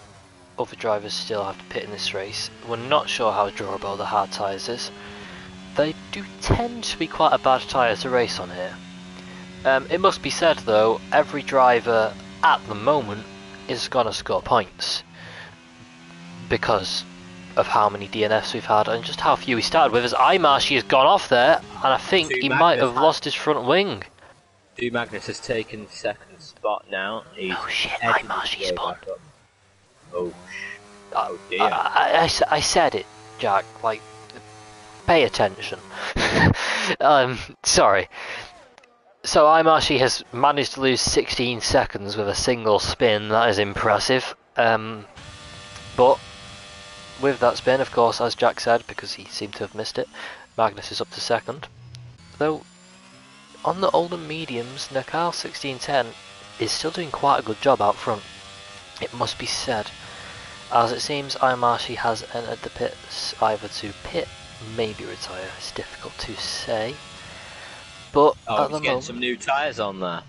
other drivers still have to pit in this race. We're not sure how durable the hard tyres is. They do tend to be quite a bad tyre to race on here. It must be said though, every driver at the moment is going to score points. because of how many DNFs we've had and just how few we started with, as Imashi has gone off there, and I think he might have lost his front wing. Magnus has taken second spot now. He's oh shit, Imashi spun. Oh dear. I said it, Jack, like, pay attention. Sorry. So Imashi has managed to lose 16 seconds with a single spin. That is impressive. But with that spin, of course, as Jack said, because he seemed to have missed it, Magnus is up to second. Though, on the older mediums, Nakal 1610 is still doing quite a good job out front, it must be said. As it seems, Imashi has entered the pits, either to pit, maybe retire. It's difficult to say. But at the moment, some new tyres on there.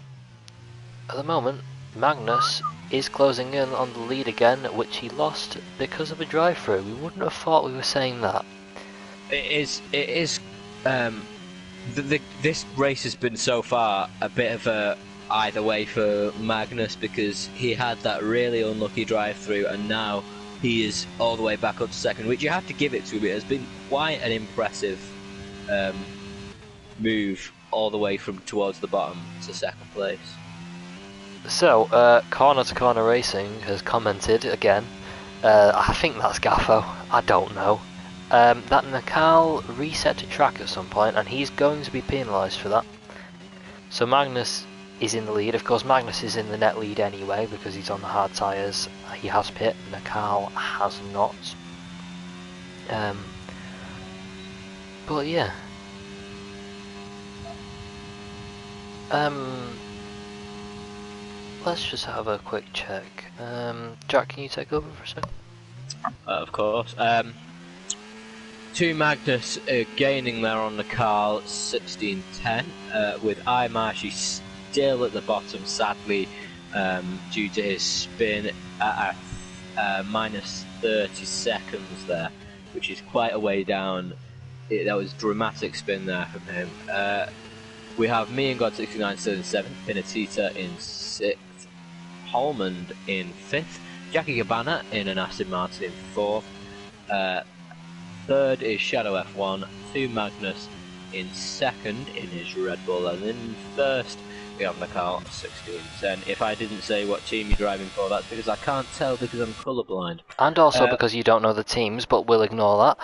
At the moment, Magnus is closing in on the lead again, which he lost because of a drive-through. We wouldn't have thought we were saying that. It is. This race has been so far a bit of a either way for Magnus, because he had that really unlucky drive-through, and now he is all the way back up to second, which you have to give it to him. It has been quite an impressive move all the way from towards the bottom to second place. So, Corner to Corner Racing has commented again. I think that's Gaffo. I don't know. That Nakal reset to track at some point, and he's going to be penalised for that. So Magnus is in the lead. Of course, Magnus is in the net lead anyway because he's on the hard tyres. He has pit. Nakal has not. But yeah. Let's just have a quick check. Jack, can you take over for a second? Of course. To Magnus gaining there on the car 16.10, with Imashi still at the bottom, sadly, due to his spin at minus 30 seconds there, which is quite a way down. That was a dramatic spin there from him. We have me and God 69 still in 7th, Pinatita in 6th, Holman in 5th, Jackie Gabbana in an Aston Martin in 4th, 3rd is Shadow F1, to Magnus in 2nd in his Red Bull, and in 1st we have Nakal 1610. If I didn't say what team you're driving for, that's because I can't tell because I'm colourblind. And also because you don't know the teams, but we'll ignore that.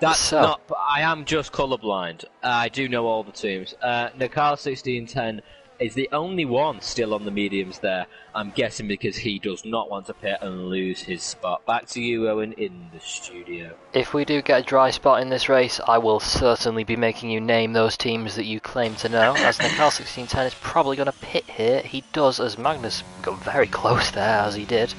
That's not. I am just colourblind. I do know all the teams. Nakal 1610 is the only one still on the mediums there. I'm guessing because he does not want to pit and lose his spot. Back to you, Owen, in the studio. If we do get a dry spot in this race, I will certainly be making you name those teams that you claim to know, as Nakal 1610 is probably going to pit here. He does, as Magnus got very close there, as he did.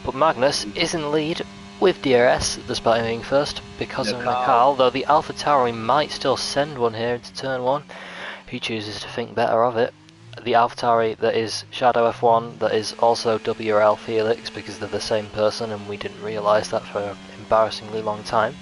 But Magnus is in the lead with DRS, despite being first, because of Nakal, though the AlphaTauri might still send one here into turn 1. He chooses to think better of it. The AlphaTauri that is Shadow F1, that is also WRL Felix, because they're the same person and we didn't realise that for an embarrassingly long time.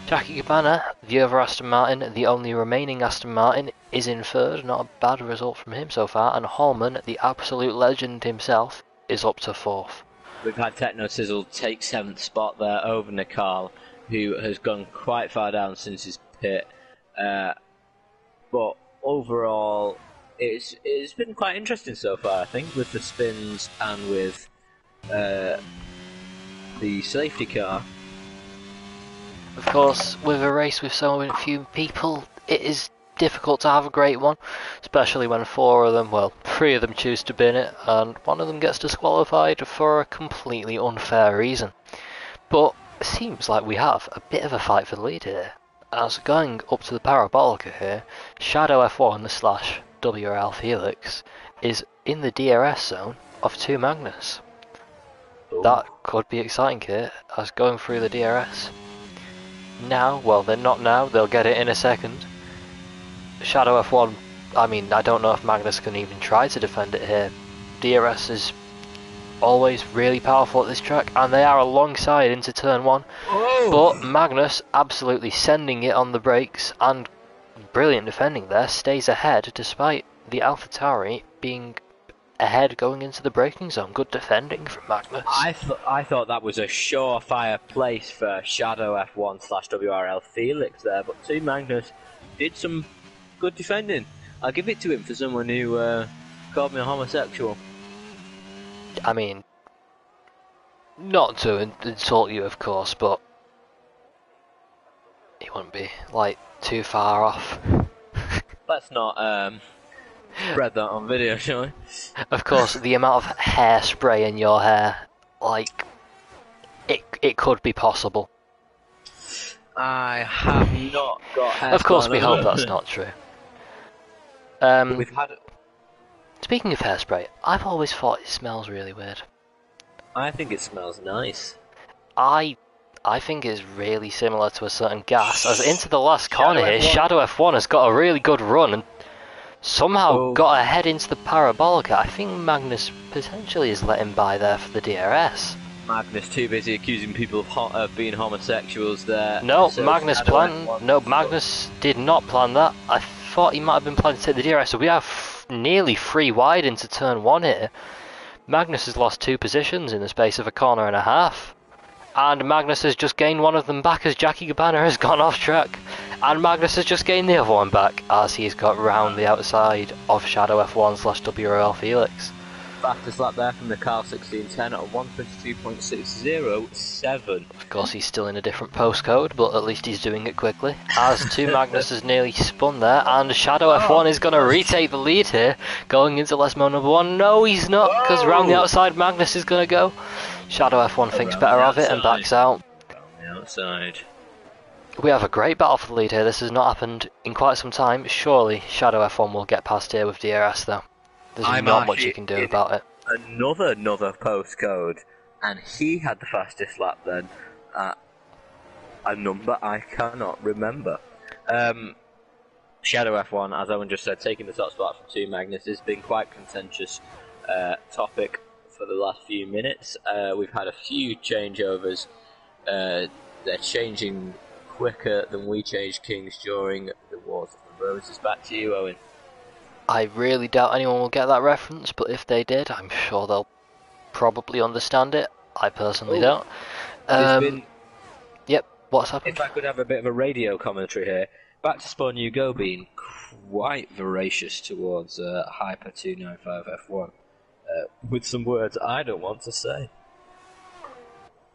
Jackie Gabbana, the other Aston Martin, the only remaining Aston Martin, is in 3rd, not a bad result from him so far, and Holman, the absolute legend himself, is up to 4th. We've had Techno Sizzle take 7th spot there over Nakal, who has gone quite far down since his pit. But overall, it's been quite interesting so far, I think, with the spins and with the safety car. Of course, with a race with so few people, it is difficult to have a great one, especially when 4 of them, well, 3 of them choose to bin it, and 1 of them gets disqualified for a completely unfair reason. But it seems like we have a bit of a fight for the lead here, as going up to the Parabolica here, Shadow F1 slash WRL Felix is in the DRS zone of 2 Magnus. Ooh. That could be exciting here, as going through the DRS. Now, well, they're not now, they'll get it in a second. Shadow F1, I mean, I don't know if Magnus can even try to defend it here. DRS is always really powerful at this track, and they are alongside into turn 1. Oh. But Magnus absolutely sending it on the brakes, and brilliant defending there, stays ahead despite the AlphaTauri being ahead going into the braking zone. Good defending from Magnus. I thought that was a surefire place for Shadow F1 / WRL Felix there, but Team Magnus did some good defending. I'll give it to him for someone who called me a homosexual. I mean, not to insult you, of course, but he wouldn't be, like, too far off. Let's not spread that on video, shall we? Of course, the amount of hairspray in your hair, like, it could be possible. I have not got hair. Of course, we hope that's not true. We've had. Speaking of hairspray, I've always thought it smells really weird. I think it smells nice. I think it's really similar to a certain gas. As into the last corner here, Shadow F1 has got a really good run and somehow got ahead into the Parabolica. I think Magnus potentially is letting by there for the DRS. Magnus too busy accusing people of being homosexuals there. No, So Magnus Magnus did not plan that. I thought he might have been planning to take the DRS, so we have nearly 3 wide into turn 1 here. Magnus has lost 2 positions in the space of a corner and a half. And Magnus has just gained one of them back as Jackie Gabbana has gone off track. And Magnus has just gained the other one back as he's got round the outside of Shadow F1 / WRL Felix. Fastest lap there from the Carl 1610 at 1:22.607. Of course, he's still in a different postcode, but at least he's doing it quickly. As 2 Magnus has nearly spun there, and Shadow F1 is going to retake the lead here, going into Lesmo number 1. No, he's not, because round the outside Magnus is going to go. Shadow F1 thinks better of it and backs out. Round the outside. We have a great battle for the lead here. This has not happened in quite some time. Surely Shadow F1 will get past here with DRS though. There's not much you can do about it. Another postcode, and he had the fastest lap then at a number I cannot remember. Shadow F1, as Owen just said, taking the top spot from 2 Magnus has been quite contentious topic for the last few minutes. We've had a few changeovers. They're changing quicker than we changed Kings during the Wars of the Roses. Back to you, Owen. I really doubt anyone will get that reference, but if they did, I'm sure they'll probably understand it. I personally don't. Yep, what's happened? If I could have a bit of a radio commentary here. Back to Spawn You Go being quite voracious towards Hyper 295 F1 with some words I don't want to say.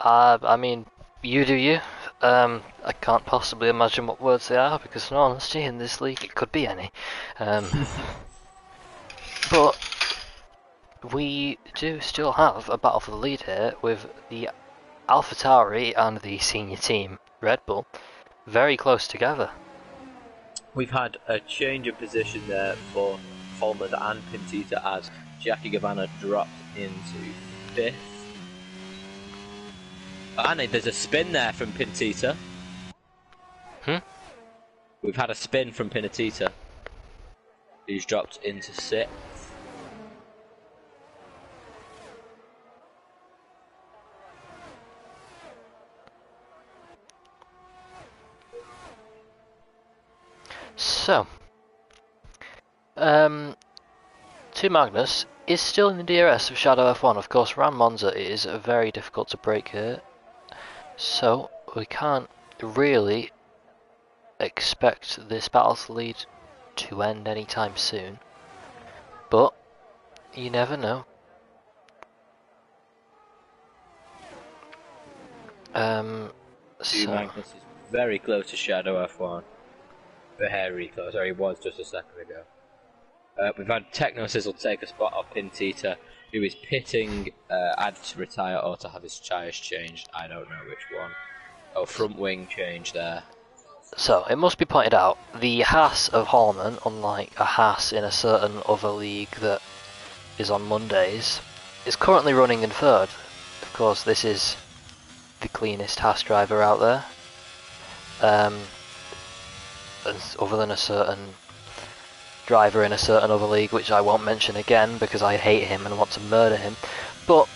I mean, you do you. I can't possibly imagine what words they are, because in all honesty, in this league it could be any. But we do still have a battle for the lead here with the AlphaTauri and the senior team, Red Bull, very close together. We've had a change of position there for Holman and Pintita as Jackie Gabbana dropped into 5th. And there's a spin there from Pintita. We've had a spin from Pintita, who's dropped into 6th. So, 2 Magnus is still in the DRS of Shadow F1. Of course, around Monza it is very difficult to break here, so we can't really expect this battle's lead to end anytime soon, but you never know. Magnus is very close to Shadow F1. Very close, or he was just a second ago. We've had Techno Sizzle take a spot off Pintita, who is pitting either to retire or to have his tyres changed. I don't know which one. Oh, front wing change there. So, it must be pointed out, the Haas of Hallman, unlike a Haas in a certain other league that is on Mondays, is currently running in 3rd. Of course, this is the cleanest Haas driver out there. Other than a certain driver in a certain other league, which I won't mention again because I hate him and want to murder him. But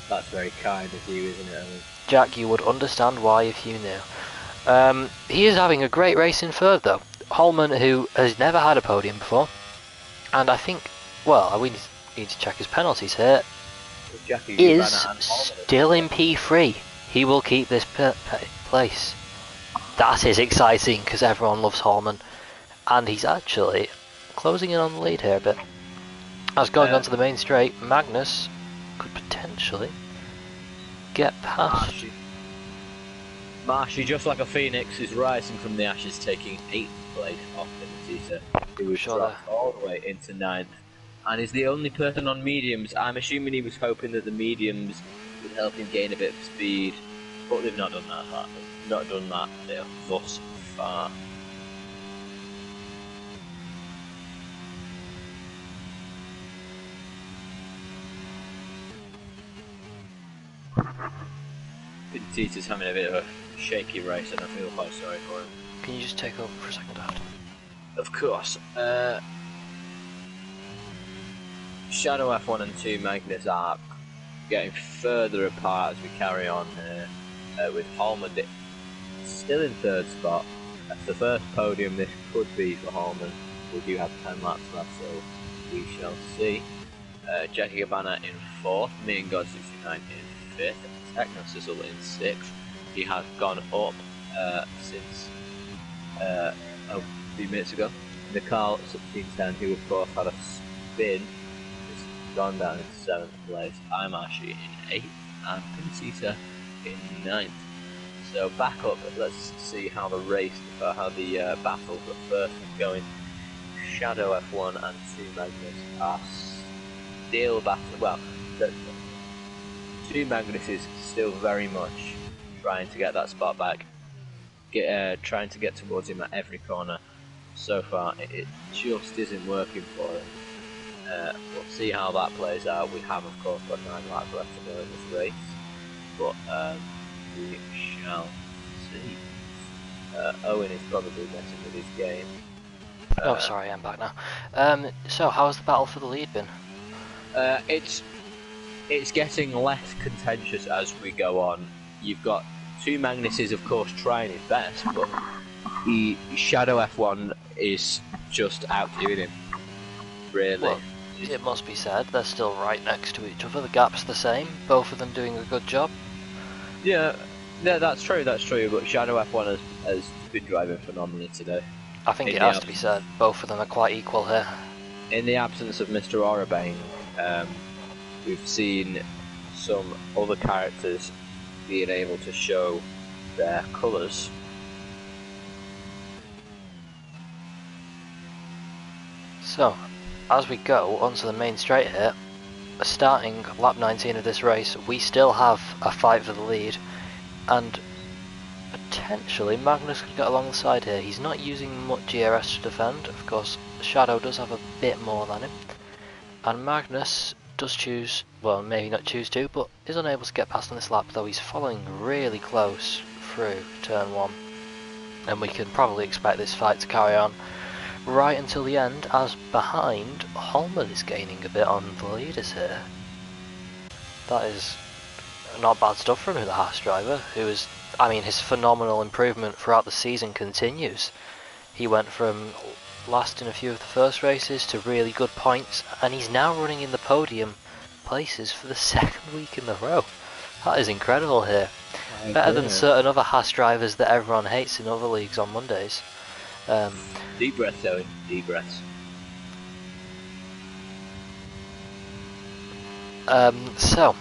that's very kind of you, isn't it, Owen? Jack, you would understand why if you knew. He is having a great race in 3rd though. Holman, who has never had a podium before, and I think, well, need to check his penalties here. Jackie Is Gabbana and Holman. still in P3. He will keep this place. That is exciting because everyone loves Holman, and he's actually closing in on the lead here a bit. As going onto the main straight, Magnus could potentially get past. Marshy, just like a phoenix, is rising from the ashes, taking 8th place off Benedita, who was dropped all the way into 9th, and is the only person on mediums. I'm assuming he was hoping that the mediums would help him gain a bit of speed, but they've not done that. Not done that thus far. Benedita's having a bit of a shaky race, and I feel quite sorry for him. Can you just take over for a second, Dad? Of course. Shadow F1 and 2 Magnus are getting further apart as we carry on here, with Holman still in 3rd spot. That's the first podium this could be for Holman. We do have 10 laps left, so we shall see. Jackie Gabbana in 4th, me and God69 in 5th, Technosizzle in 6th. He has gone up since a few minutes ago. Nicole 1610, who of course had a spin, has gone down in 7th place. I'm actually in 8th, and Pincita in 9th. So back up, let's see how the battle, but first we're going Shadow F1 and 2 Magnus are still battling. Well, 2 Magnus is still very much trying to get that spot back, trying to get towards him at every corner. So far, it just isn't working for him. We'll see how that plays out. We have, of course, got 9 laps left to go in this race, but we shall see. Owen is probably messing with his game. Oh, sorry, I'm back now. So, how's the battle for the lead been? It's getting less contentious as we go on. You've got 2 Magnuses, of course, trying his best, but Shadow F1 is just outdoing him. Really. Well, it must be said, they're still right next to each other. The gap's the same. Both of them doing a good job. Yeah, that's true. But Shadow F1 has been driving phenomenally today. I think it has to be said. Both of them are quite equal here. In the absence of Mr. Orabane, we've seen some other characters being able to show their colours. So, as we go onto the main straight here, starting lap 19 of this race, we still have a fight for the lead, and potentially Magnus could get along the side here. He's not using much GRS to defend. Of course, Shadow does have a bit more than him, and Magnus does choose, well, maybe not choose to, but is unable to get past on this lap, though he's following really close through turn 1, and we can probably expect this fight to carry on right until the end, as behind Holman is gaining a bit on the leaders here. That is not bad stuff from the Haas driver, who is, I mean, his phenomenal improvement throughout the season continues. He went from last in a few of the first races to really good points, and he's now running in the podium places for the 2nd week in a row. That is incredible here. Better than certain other Haas drivers that everyone hates in other leagues on Mondays. Deep breaths, Owen. Deep breaths. So,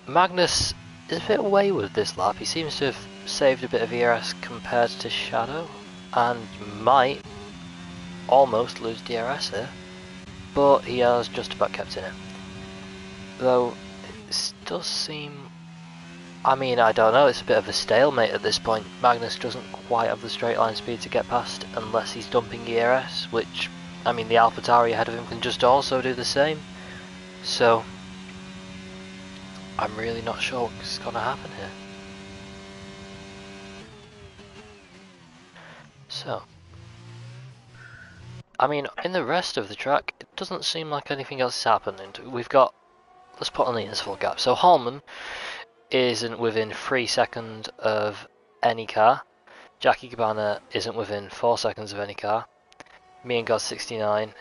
Magnus is a bit wayward this lap. He seems to have saved a bit of ERS compared to Shadow, and might almost lose DRS here, but he has just about kept in it. Though, it does seem, I mean, I don't know, it's a bit of a stalemate at this point. Magnus doesn't quite have the straight line speed to get past unless he's dumping ERS, which, I mean, the AlphaTauri ahead of him can just also do the same. So, I'm really not sure what's going to happen here. So, I mean, in the rest of the track, it doesn't seem like anything else is happening. We've got, let's put on the interval gap. So Holman isn't within 3 seconds of any car. Jackie Gabbana isn't within 4 seconds of any car. Me and God69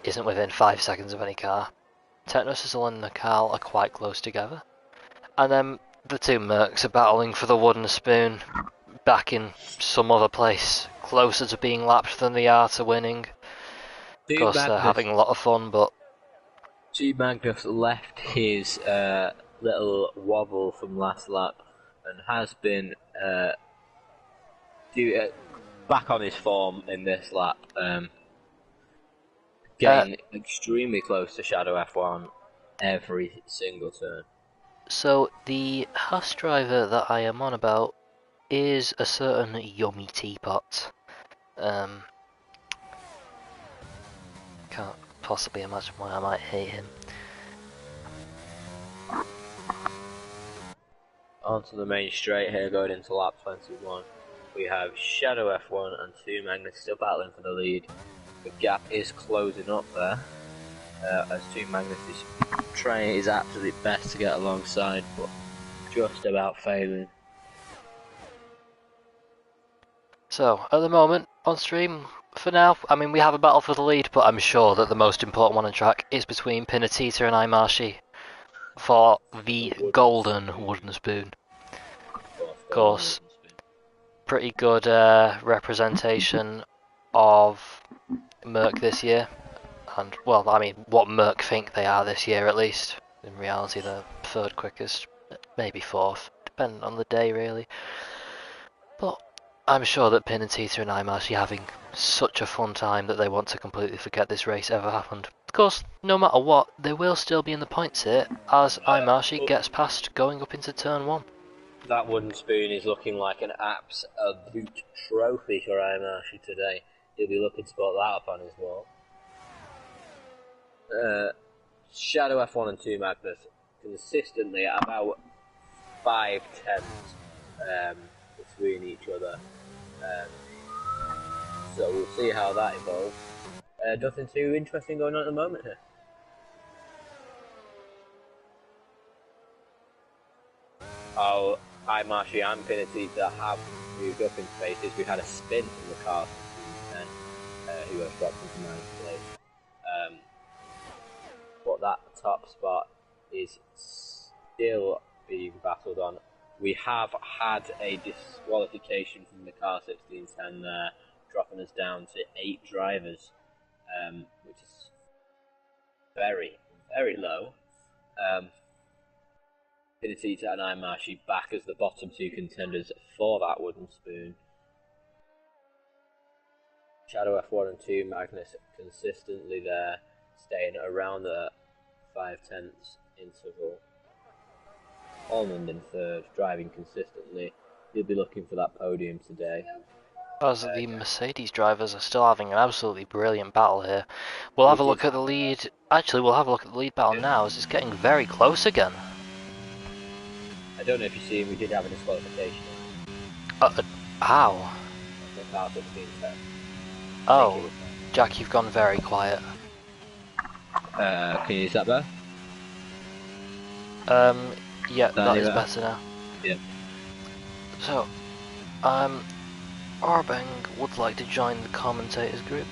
isn't within 5 seconds of any car. Technosis and the Carl are quite close together. And then the two Mercs are battling for the wooden spoon back in some other place, closer to being lapped than they are to winning. Of course, they're having a lot of fun, but... Team Magnus left his little wobble from last lap and has been back on his form in this lap. Getting extremely close to Shadow F1 every single turn. So, the Haas driver that I am on about is a certain Yummy Teapot. Can't possibly imagine why I might hate him. Onto the main straight here, going into lap 21. We have Shadow F1 and 2 Magnus still battling for the lead. The gap is closing up there, as 2 Magnus is trying his absolute best to get alongside, but just about failing. So, at the moment, on stream, for now, I mean, we have a battle for the lead, but I'm sure that the most important one on track is between Pinatita and Imashi for the golden wooden spoon. Of course, pretty good representation of Merc this year, and, well, I mean, what Merc think they are this year at least. In reality, they're third quickest, maybe fourth, depending on the day, really. But I'm sure that Pin and Tita and I are actually having such a fun time that they want to completely forget this race ever happened. Of course, no matter what, they will still be in the points here as Imashi gets past going up into turn 1. That wooden spoon is looking like an absolute trophy for Imashi today. He'll be looking to put that up on his wall. Shadow F1 and 2 Magnus consistently at about 5 tenths between each other. So we'll see how that evolves. Nothing too interesting going on at the moment here. Oh, Imashi and Pinatita have moved up in spaces. We had a spin from the car and who has dropped into 9th place. But that top spot is still being battled on. We have had a disqualification from the car 1610 there, dropping us down to 8 drivers, which is very, very low. Pinatita and Imashi back as the bottom 2 contenders for that wooden spoon. Shadow F1 and 2 Magnus consistently there, staying around the 5 tenths interval. Almond in third, driving consistently. He'll be looking for that podium today. As the Mercedes drivers are still having an absolutely brilliant battle here. We'll have a look at the lead. Actually, we'll have a look at the lead battle now as it's getting very close again. I don't know if you see, we did have a disqualification. How? Car 1610. Oh, Jack, you've gone very quiet. Can you use that better? Yeah, that is better now. Yeah. So, Arbeng would like to join the commentators group.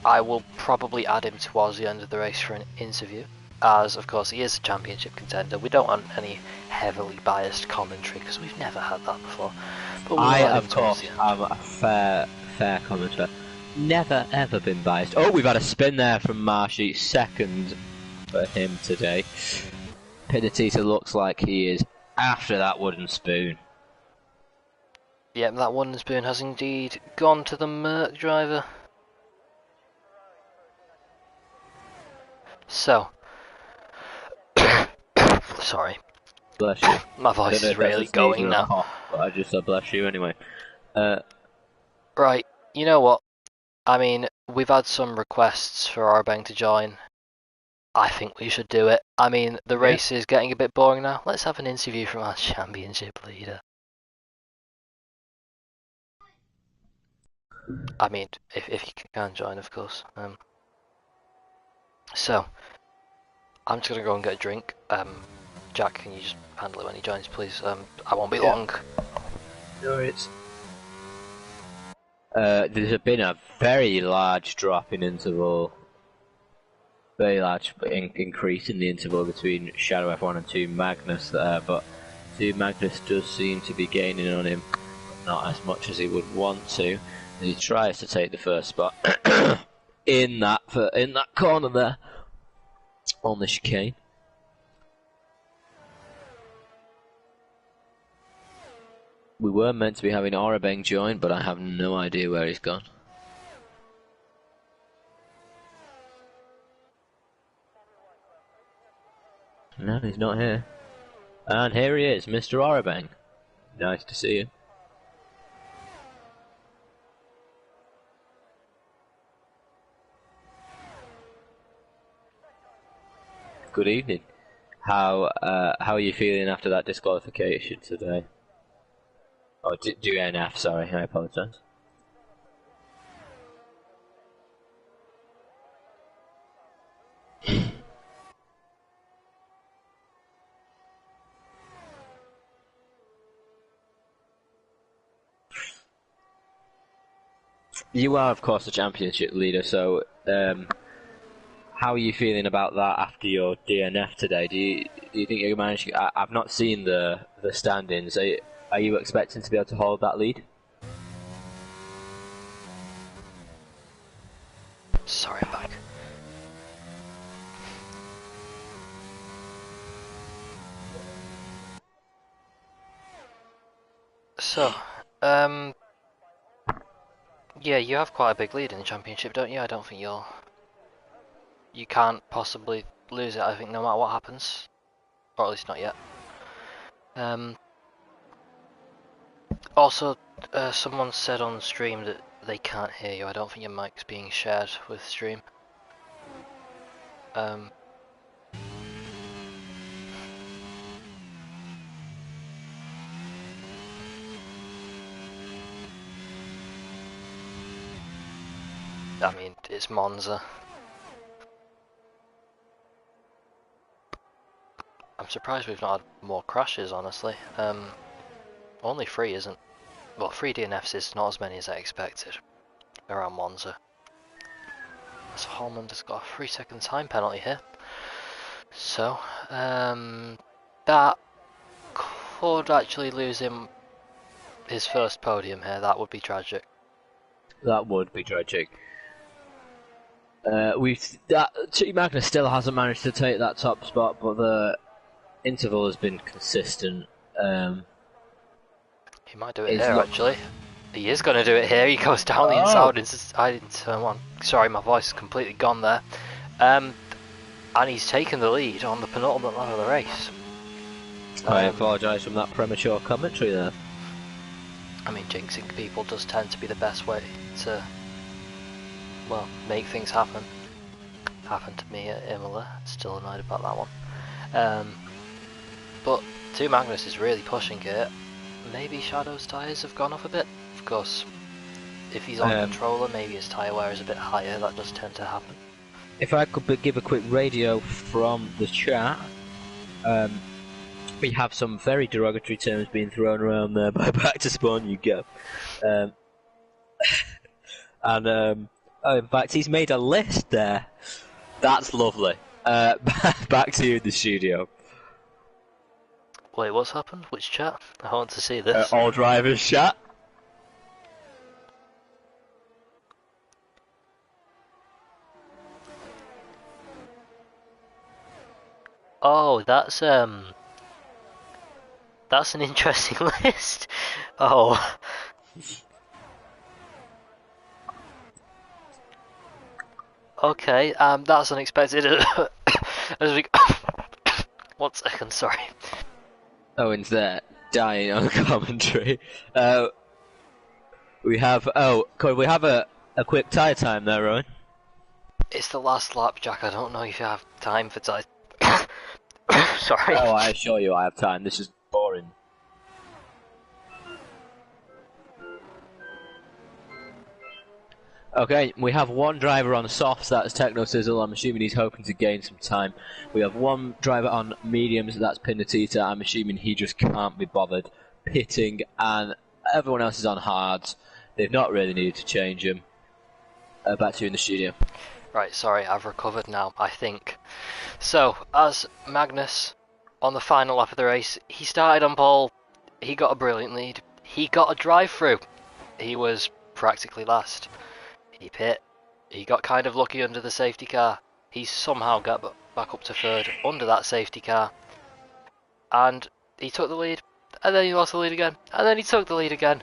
I will probably add him towards the end of the race for an interview, as of course he is a championship contender. We don't want any heavily biased commentary because we've never had that before. But we'll of course, I'm a fair commentator. Never ever been biased. Oh, we've had a spin there from Marshy, second for him today. Pinatita looks like he is after that wooden spoon. Yep, that wooden spoon has indeed gone to the Merc driver. So, sorry. Bless you. My voice is really going now. Cough, but I just said bless you anyway. Right, you know what? I mean, we've had some requests for Arbeng to join. I think we should do it. I mean, the race is getting a bit boring now. Let's have an interview from our championship leader. I mean, if you can join, of course. So, I'm just gonna go and get a drink. Jack, can you just handle it when he joins, please? I won't be long. No, it's There's been a very large drop in interval, very large increase in the interval between Shadow F1 and 2 Magnus there, but 2 Magnus does seem to be gaining on him, but not as much as he would want to. And he tries to take the first spot in that corner there on the chicane. We were meant to be having Orabeng join, but I have no idea where he's gone. No, he's not here. And here he is, Mr. Orabeng. Nice to see you. Good evening. How are you feeling after that disqualification today? Oh, DNF, sorry, I apologise. You are, of course, the championship leader, so how are you feeling about that after your DNF today? Do you think you managed? I've not seen the standings. Are you expecting to be able to hold that lead? Sorry, I'm back. So, yeah, you have quite a big lead in the championship, don't you? I don't think you can't possibly lose it, I think, no matter what happens. Or at least not yet. Also, someone said on stream that they can't hear you. I don't think your mic's being shared with stream. I mean, it's Monza. I'm surprised we've not had more crashes, honestly. Only 3 isn't... Well, 3 DNFs is not as many as I expected around Monza. So Holman has got a 3-second time penalty here. So, that could actually lose him his first podium here. That would be tragic. That would be tragic. T Magnus still hasn't managed to take that top spot, but the interval has been consistent. He might do it here, actually. He is going to do it here. He goes down the inside. I didn't turn one. Sorry, my voice is completely gone there. And he's taken the lead on the penultimate lap of the race. I apologise from that premature commentary there. I mean, jinxing people does tend to be the best way to, well, make things happen. Happened to me at Imola. Still annoyed about that one. But 2 Magnus is really pushing it. Maybe Shadow's tyres have gone off a bit. Of course, if he's on controller, maybe his tyre wear is a bit higher. That does tend to happen. If I could give a quick radio from the chat, we have some very derogatory terms being thrown around there by Back to Spawn You Go. In fact, he's made a list there. That's lovely. Back to you in the studio. Wait, what's happened? Which chat? I want to see this. All drivers chat. Oh, that's an interesting list. Oh. Okay, that's unexpected. As we 1 second, sorry. Owen's there, dying on commentary. We have could we have a quick tyre time there, Owen? It's the last lap, Jack. I don't know if you have time for tyre. Sorry. Oh, I assure you I have time. This is boring. Okay, we have 1 driver on softs, that's Techno Sizzle. I'm assuming he's hoping to gain some time. We have 1 driver on mediums, that's Pinatita. I'm assuming he just can't be bothered pitting, and everyone else is on hards. they've not really needed to change them. Back to you in the studio. Right, sorry, I've recovered now, I think. So, as Magnus, on the final lap of the race, he started on pole, he got a brilliant lead, he got a drive-through, he was practically last, he pit, he got kind of lucky under the safety car, he somehow got back up to third under that safety car, and he took the lead, and then he lost the lead again, and then he took the lead again,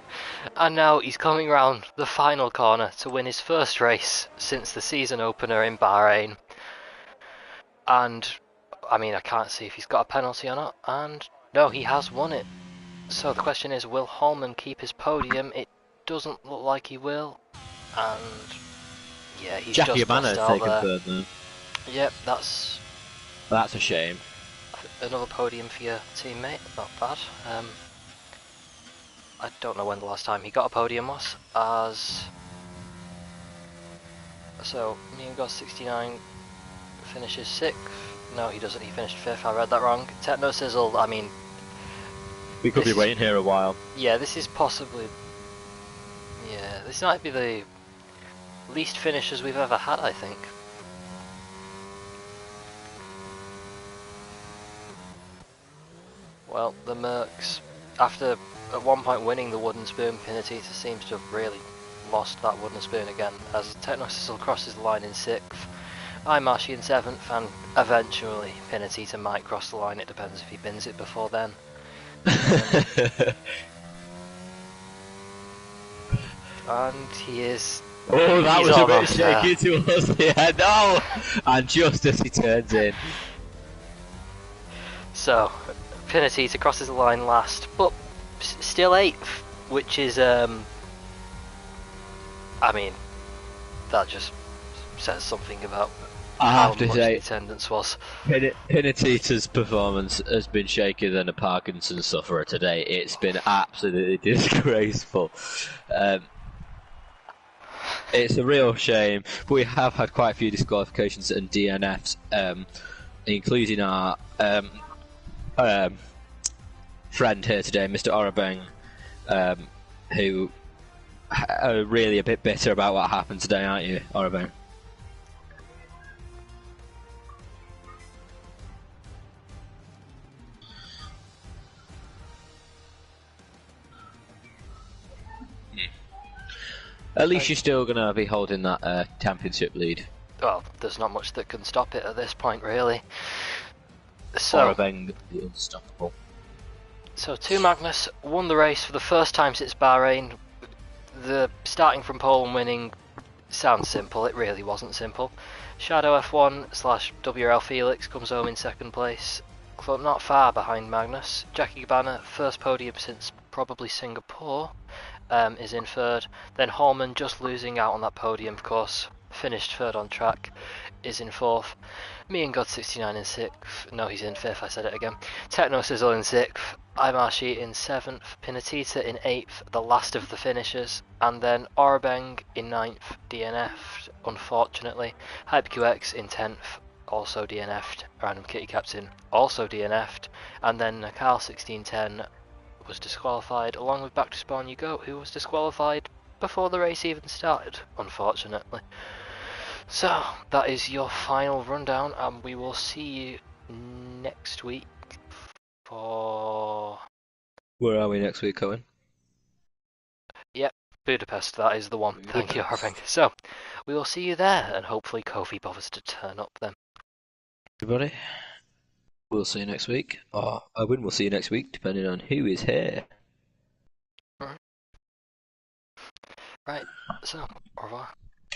and now he's coming round the final corner to win his first race since the season opener in Bahrain. And I mean, I can't see if he's got a penalty or not, and no, he has won it. So the question is, will Holman keep his podium? It doesn't look like he will, and yeah, he's Jackie just lost Abana out taken there. third now. Yep, that's a shame. another podium for your teammate, not bad. I don't know when the last time he got a podium was, as... So, me and God 69 finishes 6th. No, he doesn't, he finished 5th, I read that wrong. Techno Sizzle, I mean... We could be waiting here a while. Yeah, this is possibly... Yeah, this might be the least finishes we've ever had, I think. Well, the Mercs, after at one point winning the wooden spoon, Pinatita seems to have really lost that wooden spoon again, as Technosis crosses the line in 6th, Imashi in 7th, and eventually Pinatita might cross the line, it depends if he bins it before then. And he is... Oh, that was a bit shaky there. towards the end. No! And just as he turns in. So, Pinatita crosses the line last, but still 8th, which is, I mean, that just says something about how much the attendance was. Pinatita's performance has been shakier than a Parkinson's sufferer today. It's been absolutely disgraceful. It's a real shame. We have had quite a few disqualifications and DNFs, including our friend here today, Mr. Orabeng, who are really a bit bitter about what happened today, aren't you, Orabeng? At least you're still going to be holding that championship lead. Well, there's not much that can stop it at this point, really. So, Orabeng, the unstoppable. So, 2 Magnus won the race for the first time since Bahrain. The starting from pole and winning sounds simple, it really wasn't simple. Shadow F1/WRL Felix comes home in 2nd place, but not far behind Magnus. Jackie Gabbana, first podium since probably Singapore, is in 3rd. Then Holman, just losing out on that podium, of course, finished 3rd on track, is in 4th. Me and God69 in 6th. No, he's in 5th, I said it again. Techno Sizzle in 6th. Imashi in 7th. Pinatita in 8th, the last of the finishers. And then Orabeng in 9th, DNF'd, unfortunately. HyperQX in 10th, also DNF'd. Random Kitty Captain, also DNF'd. And then Carl1610 was disqualified, along with Back to Spawn You Go, who was disqualified before the race even started, unfortunately. So, that is your final rundown, and we will see you next week for... Where are we next week, Owen? Yep, Budapest, that is the one. Budapest. Thank you, Irving. So, we will see you there, and hopefully Kofi bothers to turn up then. Everybody, we'll see you next week. Or Owen, we'll see you next week, depending on who is here. Right, so, au revoir.